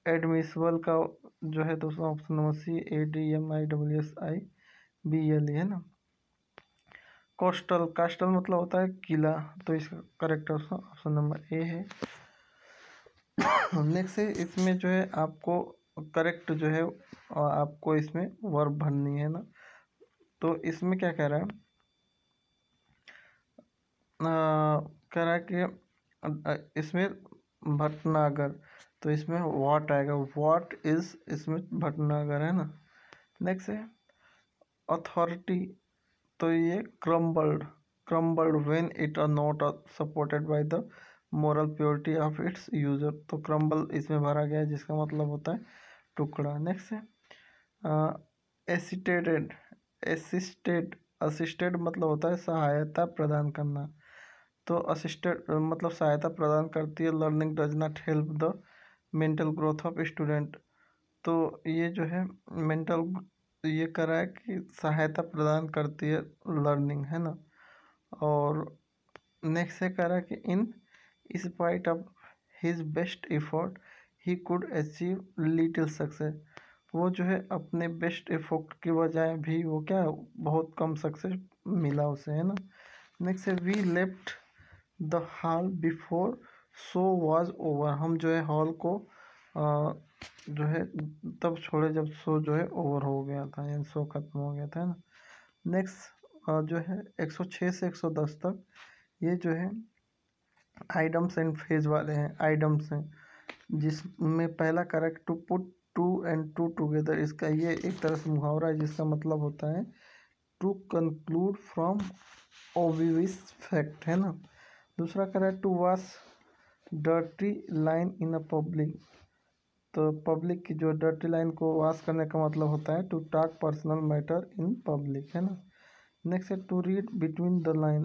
एडमिसिबल का जो है दोस्तों ऑप्शन नंबर CADMISSIBLE, है ना। कोस्टल, कास्टल मतलब होता है किला, तो इसका करेक्ट ऑप्शन नंबर ए है। नेक्स्ट है, इसमें जो है आपको करेक्ट जो है आपको इसमें वर्ब भरनी है ना। तो इसमें क्या कह रहा है, कह रहा है कि इसमें भटनागर, तो इसमें व्हाट आएगा, व्हाट इज, इसमें भटनागर, है ना। नेक्स्ट है अथॉरिटी, तो ये crumbled when it are not supported by the moral purity of its user, तो क्रम्बल इसमें भरा गया है जिसका मतलब होता है टुकड़ा। नेक्स्ट है एसिस्टेड, असिस्टेड मतलब होता है सहायता प्रदान करना, तो असिस्टेड मतलब सहायता प्रदान करती है। Learning does not help the mental growth of student, तो ये जो है मेंटल, ये करा है कि सहायता प्रदान करती है लर्निंग, है ना। और नेक्स्ट है कह रहा है कि in spite of his best effort he could achieve little success, वो जो है अपने बेस्ट एफर्ट की बजाय भी वो क्या बहुत कम सक्सेस मिला उसे, है ना। नेक्स्ट है we left the hall before show was over, हम जो है हॉल को जो है तब छोड़े जब शो जो है ओवर हो गया था, यानी शो खत्म हो गया था, है ना। नेक्स्ट जो है 106 से 110 तक ये जो है आइडम्स एंड फ्रेज वाले हैं। आइडम्स हैं जिसमें पहला correct to put two and two together, इसका ये एक तरह से मुहावरा है जिसका मतलब होता है to conclude from obvious fact, है ना। दूसरा correct to wash dirty line in a public, तो पब्लिक की जो डर्टी लाइन को वॉश करने का मतलब होता है to talk personal matter in public, है ना। नेक्स्ट है to read between the line,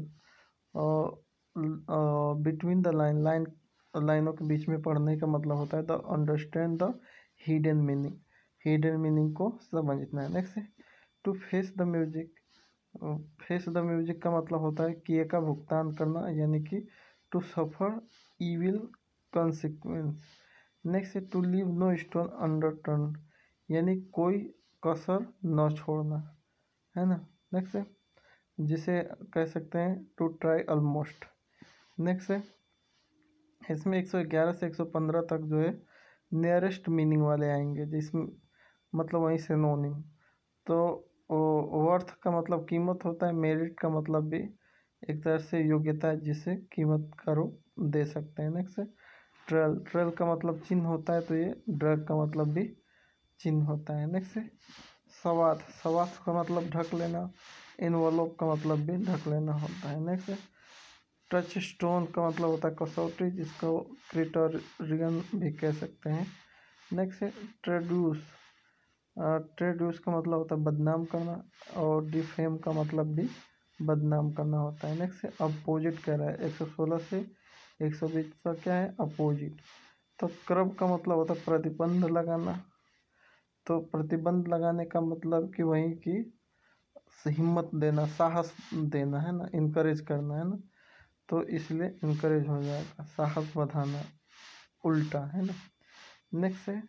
between the line लाइनों के बीच में पढ़ने का मतलब होता है the understand the hidden meaning को समझना है। नेक्स्ट है to face the music, face the music का मतलब होता है किए का भुगतान करना, यानी कि to suffer evil consequence. Next है to leave no stone unturned, यानी कोई कसर न छोड़ना, है ना। नेक्स्ट है जिसे कह सकते हैं टू ट्राई ऑलमोस्ट। नेक्स्ट है इसमें 111 से 115 तक जो है नियरेस्ट मीनिंग वाले आएंगे, जिसमें मतलब वही सिनोनिम। तो वर्थ का मतलब कीमत होता है, मेरिट का मतलब भी एक तरह से योग्यता है जिसे कीमत का रूप दे सकते हैं। नेक्स्ट है ट्रेल का मतलब चिन्ह होता है, तो ये ड्रग का मतलब भी चिन्ह होता है। नेक्स्ट है सवाथ, सवाथ का मतलब ढक लेना, इन्वॉल्व का मतलब भी ढक लेना होता है। नेक्स्ट है टच स्टोन का मतलब होता है कसौटी, जिसको क्रिटोरियन भी कह सकते हैं। नेक्स्ट है ट्रेड्यूस, ट्रेड्यूस का मतलब होता है बदनाम करना, और डिफेम का मतलब भी बदनाम करना होता है। नेक्स्ट है अपोजिट कह रहा है, 116 से 120 का क्या है अपोजिट। तो क्रब का मतलब होता है प्रतिबंध लगाना, तो प्रतिबंध लगाने का मतलब कि वही कि हिम्मत देना, साहस देना है ना, इनकरेज करना है ना, तो इसलिए इनकरेज हो जाएगा, साहस बढ़ाना, उल्टा है ना। नेक्स्ट है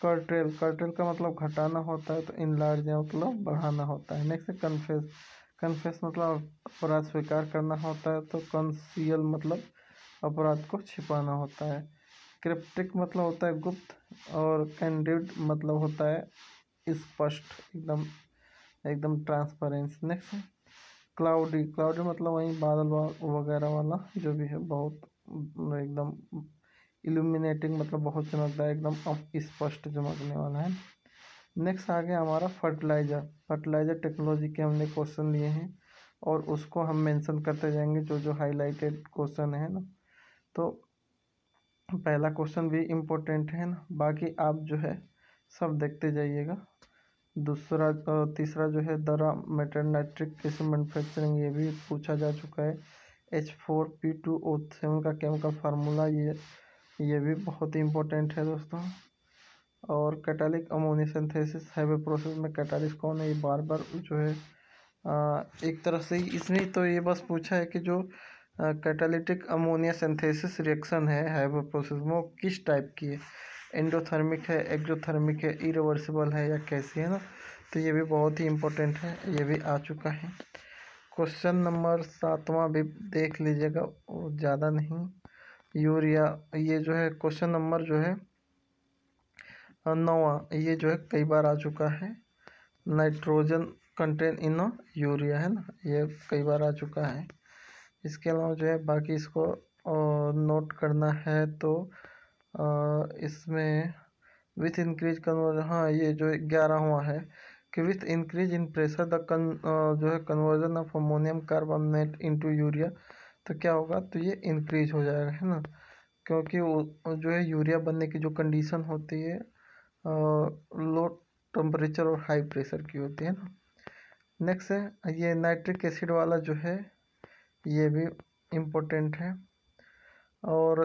कर्टेल, कर्टेल का मतलब घटाना होता है, तो इनलार्ज मतलब बढ़ाना होता है। नेक्स्ट है कन्फेस, कन्फेस मतलब अपराध स्वीकार करना होता है, तो कंसील मतलब अपराध को छिपाना होता है। क्रिप्टिक मतलब होता है गुप्त, और कैंडिड मतलब होता है स्पष्ट, एकदम एकदम ट्रांसपेरेंस। नेक्स्ट है क्लाउडी, क्लाउडी मतलब वही बादल वगैरह वाला जो भी है, बहुत एकदम इल्यूमिनेटिंग मतलब बहुत चमकदार, एकदम स्पष्ट चमकने वाला है। नेक्स्ट आ गया हमारा फर्टिलाइजर, फर्टिलाइजर टेक्नोलॉजी के हमने क्वेश्चन लिए हैं, और उसको हम मेंशन करते जाएंगे जो जो हाईलाइटेड क्वेश्चन है ना। तो पहला क्वेश्चन भी इम्पोर्टेंट है ना, बाकी आप जो है सब देखते जाइएगा। दूसरा तीसरा जो है दरा मेटल नाइट्रिक एसिड मैन्युफैक्चरिंग, ये भी पूछा जा चुका है। H4P2O7 का केमिकल फार्मूला, ये भी बहुत ही इम्पोर्टेंट है दोस्तों। और catalytic ammonia synthesis heavy process में कैटालिस्ट कौन है, ये बार बार जो है एक तरह से इसमें तो ये बस पूछा है कि जो कैटालिटिक अमोनिया सिंथेसिस रिएक्शन है हैवी प्रोसेस में, वो किस टाइप की है, एंडोथर्मिक है, एक्जोथर्मिक है, इरिवर्सिबल है, या कैसी है ना। तो ये भी बहुत ही इम्पोर्टेंट है, ये भी आ चुका है। क्वेश्चन नंबर 7वां भी देख लीजिएगा, ज़्यादा नहीं। यूरिया, ये जो है क्वेश्चन नंबर जो है 9वां, ये जो है कई बार आ चुका है। नाइट्रोजन कंटेन इन यूरिया है ना, ये कई बार आ चुका है। इसके अलावा जो है बाकी इसको नोट करना है, तो इसमें विथ इंक्रीज कन्वर्जन, हाँ ये जो 11वां है कि विथ इंक्रीज इन प्रेशर जो है conversion of ammonium carbonate into urea, तो क्या होगा, तो ये इंक्रीज हो जाएगा है ना, क्योंकि वो जो है यूरिया बनने की जो कंडीशन होती है लो टेम्परेचर और हाई प्रेशर की होती है ना। नेक्स्ट है ये नाइट्रिक एसिड वाला जो है, ये भी इम्पोर्टेंट है। और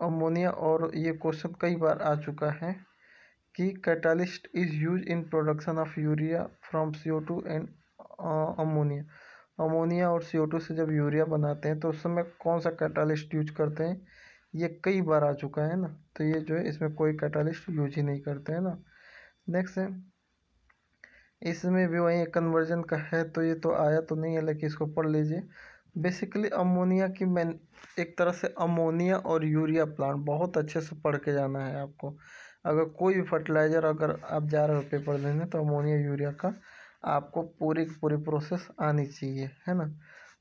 अमोनिया, और ये क्वेश्चन कई बार आ चुका है कि catalyst is use in production of urea from CO2 and ammonia, ammonia और CO2 से जब यूरिया बनाते हैं तो उस समय कौन सा कैटालिस्ट यूज करते हैं, ये कई बार आ चुका है ना। तो ये जो है इसमें कोई कैटालिस्ट यूज ही नहीं करते हैं ना। नेक्स्ट है इसमें भी वही कन्वर्जन का है, तो ये तो आया तो नहीं है, लेकिन इसको पढ़ लीजिए। बेसिकली अमोनिया की मैन एक तरह से अमोनिया और यूरिया प्लांट बहुत अच्छे से पढ़ के जाना है आपको। अगर कोई भी फर्टिलाइज़र अगर आप जा रहे हो पेपर देने, तो अमोनिया यूरिया का आपको पूरी की पूरी प्रोसेस आनी चाहिए है ना।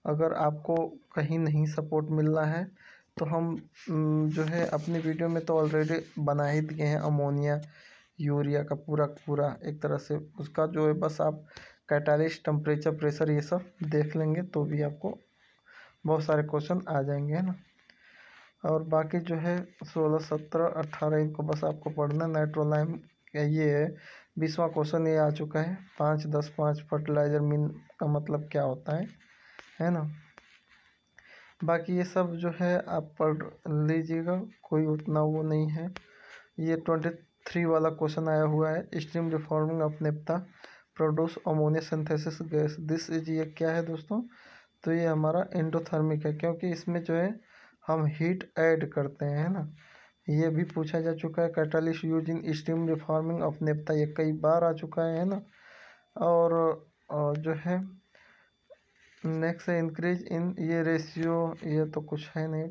अगर आपको कहीं नहीं सपोर्ट मिल रहा है, तो हम जो है अपनी वीडियो में तो ऑलरेडी बना ही दिए हैं अमोनिया यूरिया का पूरा पूरा एक तरह से, उसका जो है बस आप कैटालिस्ट टेम्परेचर प्रेशर ये सब देख लेंगे तो भी आपको बहुत सारे क्वेश्चन आ जाएंगे है ना। और बाकी जो है 16, 17, 18 इनको बस आपको पढ़ना। नाइट्रोलाइम ये है 20वां क्वेश्चन, ये आ चुका है 5, 10, 5 फर्टिलाइजर मीन का मतलब क्या होता है ना। बाकी ये सब जो है आप पढ़ लीजिएगा, कोई उतना वो नहीं है। ये 23 वाला क्वेश्चन आया हुआ है, stream reforming of naphtha produce ammonia synthesis gas this is, ये क्या है दोस्तों, तो ये हमारा एंडोथर्मिक है, क्योंकि इसमें जो है हम हीट ऐड करते हैं ना। ये भी पूछा जा चुका है, catalyst use in steam reforming of naphtha, ये कई बार आ चुका है ना। और जो है नेक्स्ट है इंक्रीज इन, ये रेशियो ये तो कुछ है नहीं।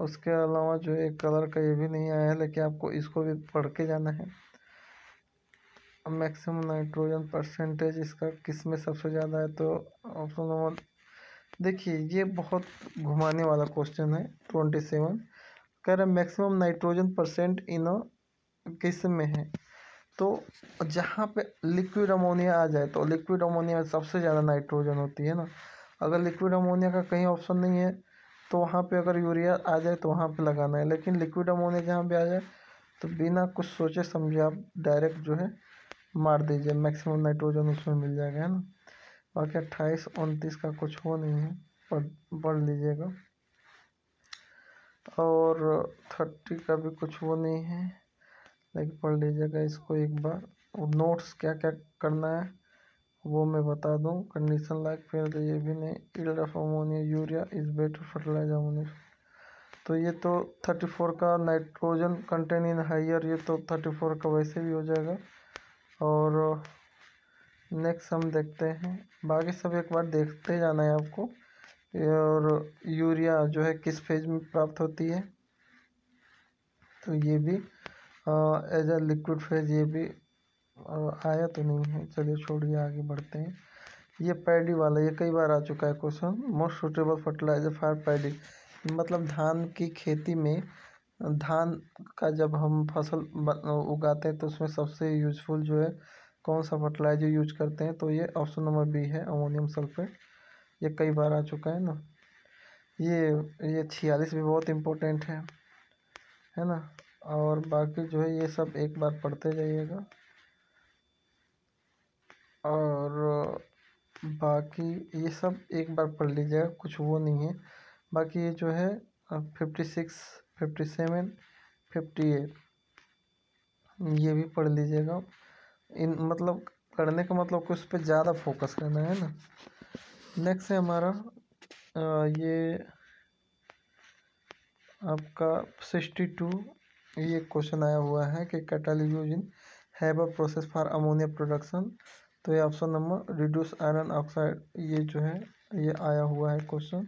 उसके अलावा जो है कलर का ये भी नहीं आया है, लेकिन आपको इसको भी पढ़ के जाना है। मैक्सिमम नाइट्रोजन परसेंटेज इसका किस में सबसे ज़्यादा है, तो ऑप्शन नंबर देखिए ये बहुत घुमाने वाला क्वेश्चन है। 27 कह रहे मैक्सिमम नाइट्रोजन परसेंट इन किस में है, तो जहाँ पे लिक्विड अमोनिया आ जाए तो लिक्विड अमोनिया में सबसे ज़्यादा नाइट्रोजन होती है ना। अगर लिक्विड अमोनिया का कहीं ऑप्शन नहीं है तो वहाँ पे अगर यूरिया आ जाए तो वहाँ पे लगाना है, लेकिन लिक्विड अमोनिया जहाँ पे आ जाए तो बिना कुछ सोचे समझे आप डायरेक्ट जो है मार दीजिए, मैक्सिमम नाइट्रोजन उसमें मिल जाएगा, है ना। बाकी 28-29 का कुछ वो नहीं है, पढ़ लीजिएगा। और 30 का भी कुछ वो नहीं है, लेकिन पढ़ लीजिएगा इसको एक बार। नोट्स क्या क्या करना है वो मैं बता दूं। कंडीशन लाइक फिर तो ये भी नहीं, yield of ammonia urea is better fertiliser ammonia. तो ये तो 34 का नाइट्रोजन कंटेन इन हाइयर, ये तो 34 का वैसे भी हो जाएगा। और नेक्स्ट हम देखते हैं, बाकी सब एक बार देखते जाना है आपको। और यूरिया जो है किस फेज में प्राप्त होती है, तो ये भी एज ए लिक्विड फेज, ये भी आया तो नहीं है, चलिए छोड़िए आगे बढ़ते हैं। ये पैडी वाला, ये कई बार आ चुका है question. Most suitable fertiliser for paddy, मतलब धान की खेती में, धान का जब हम फसल उगाते हैं तो उसमें सबसे यूजफुल जो है कौन सा फर्टिलाइजर यूज करते हैं, तो ये ऑप्शन नंबर बी है, अमोनियम सल्फेट। ये कई बार आ चुका है ना। ये 46 भी बहुत इम्पोर्टेंट है ना। और बाकी जो है ये सब एक बार पढ़ते जाइएगा। और बाकी ये सब एक बार पढ़ लीजिएगा, कुछ वो नहीं है। बाकी ये जो है 56, 57, 58 ये भी पढ़ लीजिएगा। इन मतलब पढ़ने का मतलब कि उस पर ज़्यादा फोकस करना है ना। नेक्स्ट है हमारा ये आपका 62, ये क्वेश्चन आया हुआ है कि catalyst use in have a process for ammonia production. तो ये option number reduce iron oxide, ये जो है ये आया हुआ है क्वेश्चन।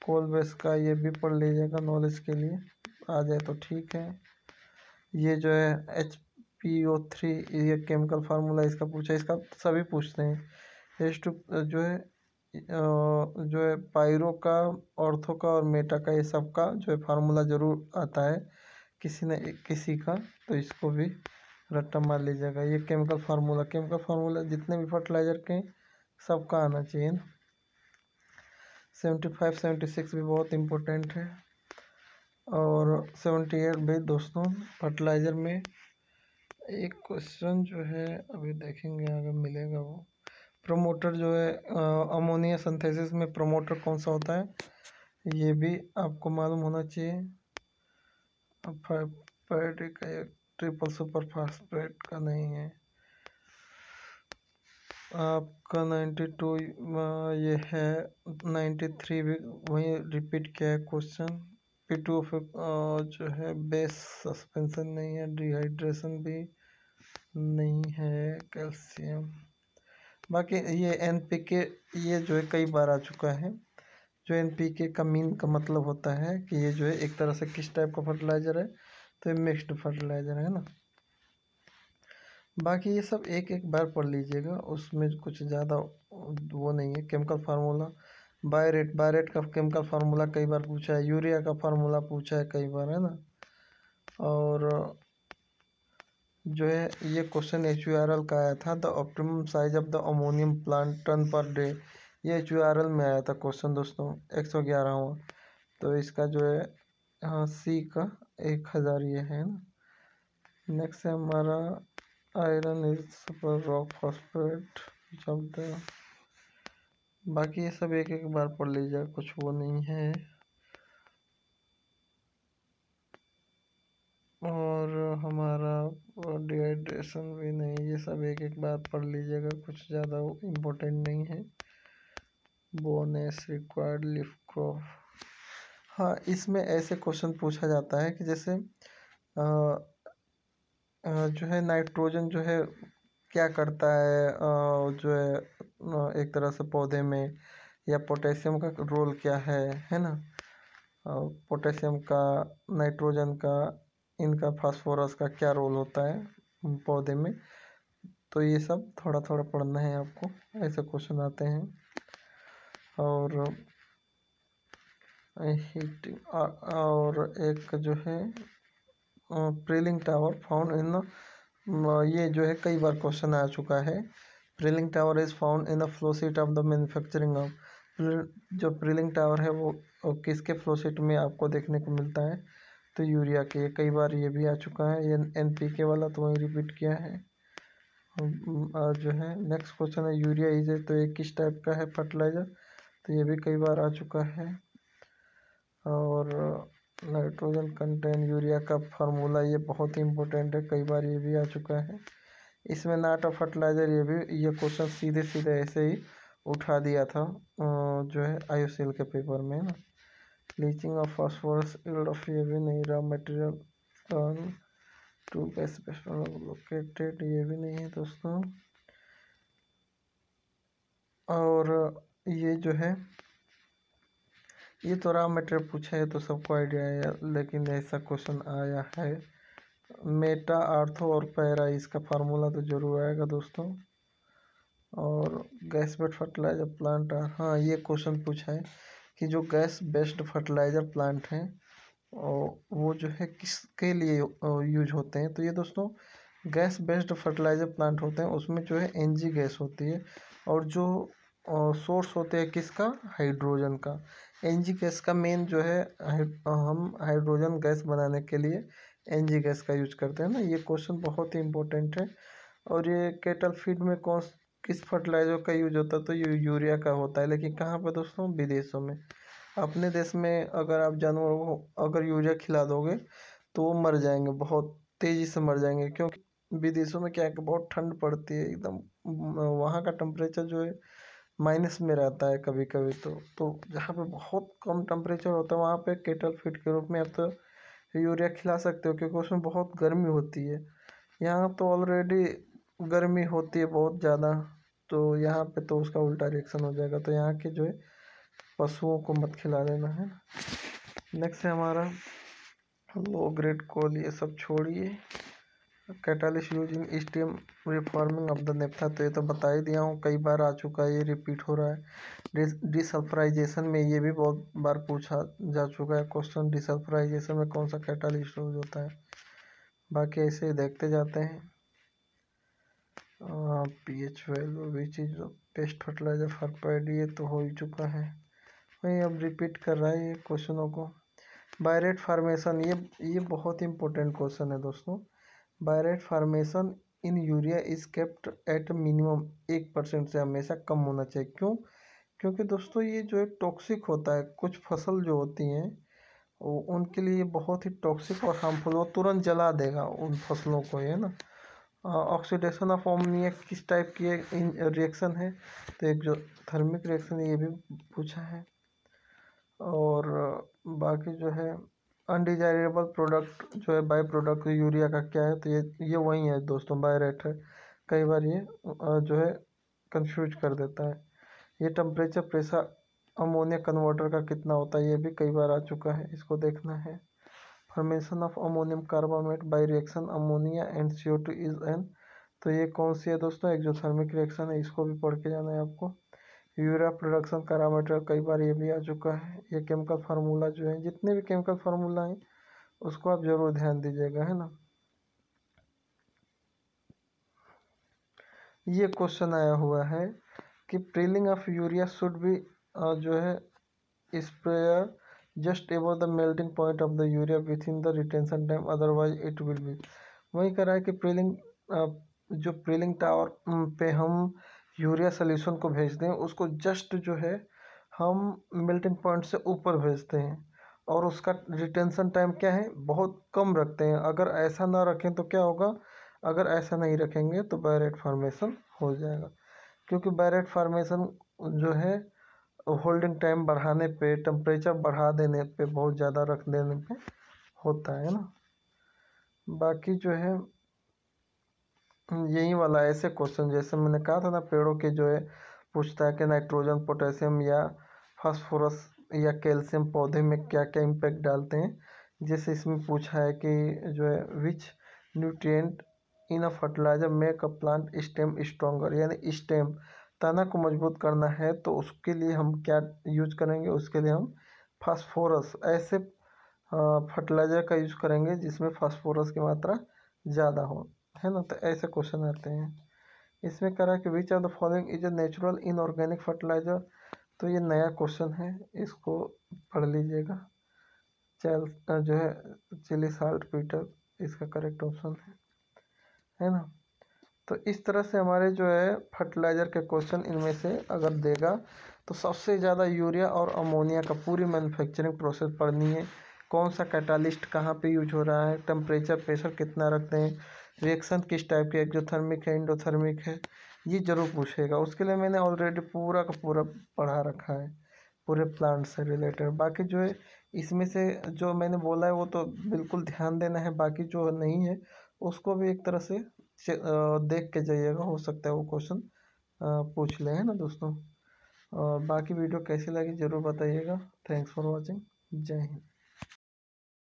कोल बेस का ये भी पढ़ लीजिएगा नॉलेज के लिए, आ जाए तो ठीक है। ये जो है HPO3, ये केमिकल फार्मूला इसका पूछा, इसका सभी पूछते हैं। H2 जो है पायरो का, ऑर्थो का और मेटा का, ये सब का जो है फार्मूला ज़रूर आता है किसी का, तो इसको भी रट्टा मार लीजिएगा। ये केमिकल फार्मूला जितने भी फर्टिलाइजर के सबका आना चाहिए ना। 75, 76 भी बहुत इम्पोर्टेंट है। और 78 भी दोस्तों फर्टिलाइज़र में एक क्वेश्चन जो है अभी देखेंगे अगर मिलेगा वो। प्रोमोटर जो है अमोनिया सिंथेसिस में प्रोमोटर कौन सा होता है, ये भी आपको मालूम होना चाहिए। पैडी का एक ट्रिपल सुपर फास्फेट का नहीं है। आपका 92 ये है, 93 भी वही रिपीट किया है क्वेश्चन। P2 जो है बेस सस्पेंशन नहीं है, डिहाइड्रेशन भी नहीं है, कैल्शियम। बाकी ये NPK, ये जो है कई बार आ चुका है। जो NPK का मीन का मतलब होता है कि ये जो है एक तरह से किस टाइप का फर्टिलाइज़र है, तो ये मिक्स्ड फर्टिलाइज़र है ना। बाकी ये सब एक एक बार पढ़ लीजिएगा, उसमें कुछ ज़्यादा वो नहीं है। केमिकल फार्मूला बायरेट का केमिकल फार्मूला कई बार पूछा है, यूरिया का फार्मूला पूछा है कई बार, है ना। और जो है ये क्वेश्चन HURL का आया था, the optimum size of the ammonium plant ton per day, ये HURL में आया था क्वेश्चन दोस्तों, 111वां। तो इसका जो है हाँ C का 1000 ये है ना। नेक्स्ट है हमारा iron is super rock phosphate शब्द। बाकी ये सब एक एक बार पढ़ लीजिए, कुछ वो नहीं है। और हमारा डिहाइड्रेशन भी नहीं, ये सब एक एक बार पढ़ लीजिएगा, कुछ ज़्यादा इम्पोर्टेंट नहीं है। बोनेस रिक्वायर्ड लिफ क्रॉप, हाँ इसमें ऐसे क्वेश्चन पूछा जाता है कि जैसे जो है नाइट्रोजन जो है क्या करता है, जो है एक तरह से पौधे में, या पोटेशियम का रोल क्या है ना। पोटेशियम का, नाइट्रोजन का, इनका फास्फोरस का क्या रोल होता है पौधे में, तो ये सब थोड़ा थोड़ा पढ़ना है आपको, ऐसे क्वेश्चन आते हैं। और हीटिंग और एक जो है प्रेलिंग टावर फाउंड इन ये जो है कई बार क्वेश्चन आ चुका है। Prilling tower is found in a flow sheet of the manufacturing of, जो प्रीलिंग टावर है वो किसके फ्लो शीट में आपको देखने को मिलता है, तो यूरिया के। कई बार ये भी आ चुका है, ये NPK वाला तो वही रिपीट किया है। और जो है नेक्स्ट क्वेश्चन है यूरिया इज ए, तो ये किस टाइप का है फर्टिलाइजर, तो ये भी कई बार आ चुका है। और नाइट्रोजन कंटेंट यूरिया का फार्मूला, ये बहुत ही इंपॉर्टेंट है, कई बार ये भी आ चुका है। इसमें नॉट ऑफ फर्टिलाइजर, ये क्वेश्चन सीधे सीधे ऐसे ही उठा दिया था जो है IOCL के पेपर में ना। Leaching of phosphorus yield of, ये भी नहीं। Raw material to gas located, ये भी नहीं है दोस्तों। और ये जो है ये तो रॉ मटेरियल पूछा है तो सबको आइडिया है, लेकिन ऐसा क्वेश्चन आया है। मेटा, आर्थो और पैरा, इसका फार्मूला तो जरूर आएगा दोस्तों। और गैस बेस्ड फर्टिलाइजर प्लांट, हाँ ये क्वेश्चन पूछा है कि जो गैस बेस्ड फर्टिलाइजर प्लांट हैं वो जो है किसके लिए यूज होते हैं, तो ये दोस्तों गैस बेस्ड फर्टिलाइजर प्लांट होते हैं, उसमें जो है NG गैस होती है, और जो सोर्स होते हैं किसका, हाइड्रोजन का। NG गैस का मेन जो है हम हाइड्रोजन गैस बनाने के लिए NG गैस का यूज करते हैं ना। ये क्वेश्चन बहुत ही इंपॉर्टेंट है। और ये केटल फीड में किस फर्टिलाइजर का यूज होता है, तो ये यूरिया का होता है, लेकिन कहाँ पर दोस्तों, विदेशों में। अपने देश में अगर आप जानवरों को अगर यूरिया खिला दोगे तो वो मर जाएंगे, बहुत तेज़ी से मर जाएंगे, क्योंकि विदेशों में क्या है कि बहुत ठंड पड़ती है एकदम। वहाँ का टेम्परेचर जो है माइनस में रहता है कभी कभी। तो जहाँ पे बहुत कम टेम्परेचर होता है वहाँ पे केटल फीड के रूप में आप तो यूरिया खिला सकते हो, क्योंकि उसमें बहुत गर्मी होती है। यहाँ तो ऑलरेडी गर्मी होती है बहुत ज़्यादा, तो यहाँ पे तो उसका उल्टा रिएक्शन हो जाएगा। तो यहाँ के जो है पशुओं को मत खिला देना है। नेक्स्ट है हमारा लो ग्रेड कोल, ये सब छोड़िए। Catalyst use in steam reforming of the naphtha, तो ये तो बता ही दिया हूँ, कई बार आ चुका है, ये रिपीट हो रहा है। डिसल्फराइजेशन में ये भी बहुत बार पूछा जा चुका है क्वेश्चन, डिसल्फराइजेशन में कौन सा कैटालिस्ट यूज होता है। बाकी ऐसे ही देखते जाते हैं। pH value which is best fertiliser for paddy, ये तो हो ही चुका है, वही अब रिपीट कर रहा है ये क्वेश्चनों को। बायरेट फार्मेशन, ये बहुत इंपॉर्टेंट क्वेश्चन है दोस्तों। Biuret formation in urea is kept at minimum 1% से हमेशा कम होना चाहिए। क्यों? क्योंकि दोस्तों ये जो है टॉक्सिक होता है, कुछ फसल जो होती हैं उनके लिए बहुत ही टॉक्सिक और हार्मफुल, वो तुरंत जला देगा उन फसलों को, ये ना। ऑक्सीडेशन ऑफ अमोनिया किस टाइप की रिएक्शन है, तो एक जो थर्मिक रिएक्शन, ये भी पूछा है। और बाकी जो है अनडिजायरेबल प्रोडक्ट जो है बाई प्रोडक्ट यूरिया का क्या है, तो ये वही है दोस्तों, बायरेट है। कई बार ये जो है कंफ्यूज कर देता है। ये टेम्परेचर प्रेशर अमोनिया कन्वर्टर का कितना होता है, ये भी कई बार आ चुका है, इसको देखना है। Formation of ammonium carbamate by reaction ammonia and CO2 is an, तो ये कौन सी है दोस्तों, एक्सोथर्मिक रिएक्शन है, इसको भी पढ़ के जाना है आपको। यूरिया प्रोडक्शन पैरामीटर, कई बार ये भी आ चुका है। ये केमिकल फार्मूला जो है, जितने भी केमिकल फार्मूला हैं उसको आप जरूर ध्यान दीजिएगा, है ना। ये क्वेश्चन आया हुआ है कि प्रीलिंग ऑफ यूरिया शुड बी जो है sprayer just above the melting point of the urea with in the retention time, otherwise it will B. वही कह रहा है कि प्रीलिंग जो प्रीलिंग टावर पे हम यूरिया सोल्यूशन को भेजते हैं, उसको जस्ट जो है हम मेल्टिंग पॉइंट से ऊपर भेजते हैं, और उसका रिटेंशन टाइम क्या है, बहुत कम रखते हैं। अगर ऐसा ना रखें तो क्या होगा, अगर ऐसा नहीं रखेंगे तो बायरेट फार्मेशन हो जाएगा, क्योंकि बायरेट फार्मेशन जो है होल्डिंग टाइम बढ़ाने पे, टेम्परेचर बढ़ा देने पे, बहुत ज़्यादा रख देने पे होता है ना। बाकी जो है यही वाला ऐसे क्वेश्चन, जैसे मैंने कहा था ना, पेड़ों के जो है पूछता है कि नाइट्रोजन, पोटेशियम या फास्फोरस या कैल्शियम पौधे में क्या क्या इम्पैक्ट डालते हैं। जैसे इसमें पूछा है कि जो है which nutrient in a fertiliser make a plant stem stronger, यानी स्टेम तना को मजबूत करना है, तो उसके लिए हम क्या यूज करेंगे, उसके लिए हम फास्फोरस, ऐसे फर्टिलाइजर का यूज करेंगे जिसमें फास्फोरस की मात्रा ज़्यादा हो, है ना। तो ऐसे क्वेश्चन आते हैं। इसमें करा कि which of the following is a natural inorganic fertiliser. तो ये नया क्वेश्चन है, इसको पढ़ लीजिएगा। जो है चिली साल्ट पीटर इसका करेक्ट ऑप्शन है ना। तो इस तरह से हमारे जो है फर्टिलाइज़र के क्वेश्चन इनमें से अगर देगा तो सबसे ज़्यादा यूरिया और अमोनिया का पूरी मैन्युफैक्चरिंग प्रोसेस पढ़नी है। कौन सा कैटालिस्ट कहाँ पे यूज हो रहा है, टेम्परेचर प्रेशर कितना रखते हैं, रिएक्शन किस टाइप के, एक्जोथर्मिक है इंडोथर्मिक है, ये जरूर पूछेगा। उसके लिए मैंने ऑलरेडी पूरा का पूरा पढ़ा रखा है, पूरे प्लांट से रिलेटेड। बाकी जो है इसमें से जो मैंने बोला है वो तो बिल्कुल ध्यान देना है, बाकी जो नहीं है उसको भी एक तरह से देख के जाइएगा, हो सकता है वो क्वेश्चन पूछ ले, है ना दोस्तों। और बाकी वीडियो कैसी लगी ज़रूर बताइएगा। Thanks for watching. जय हिंद।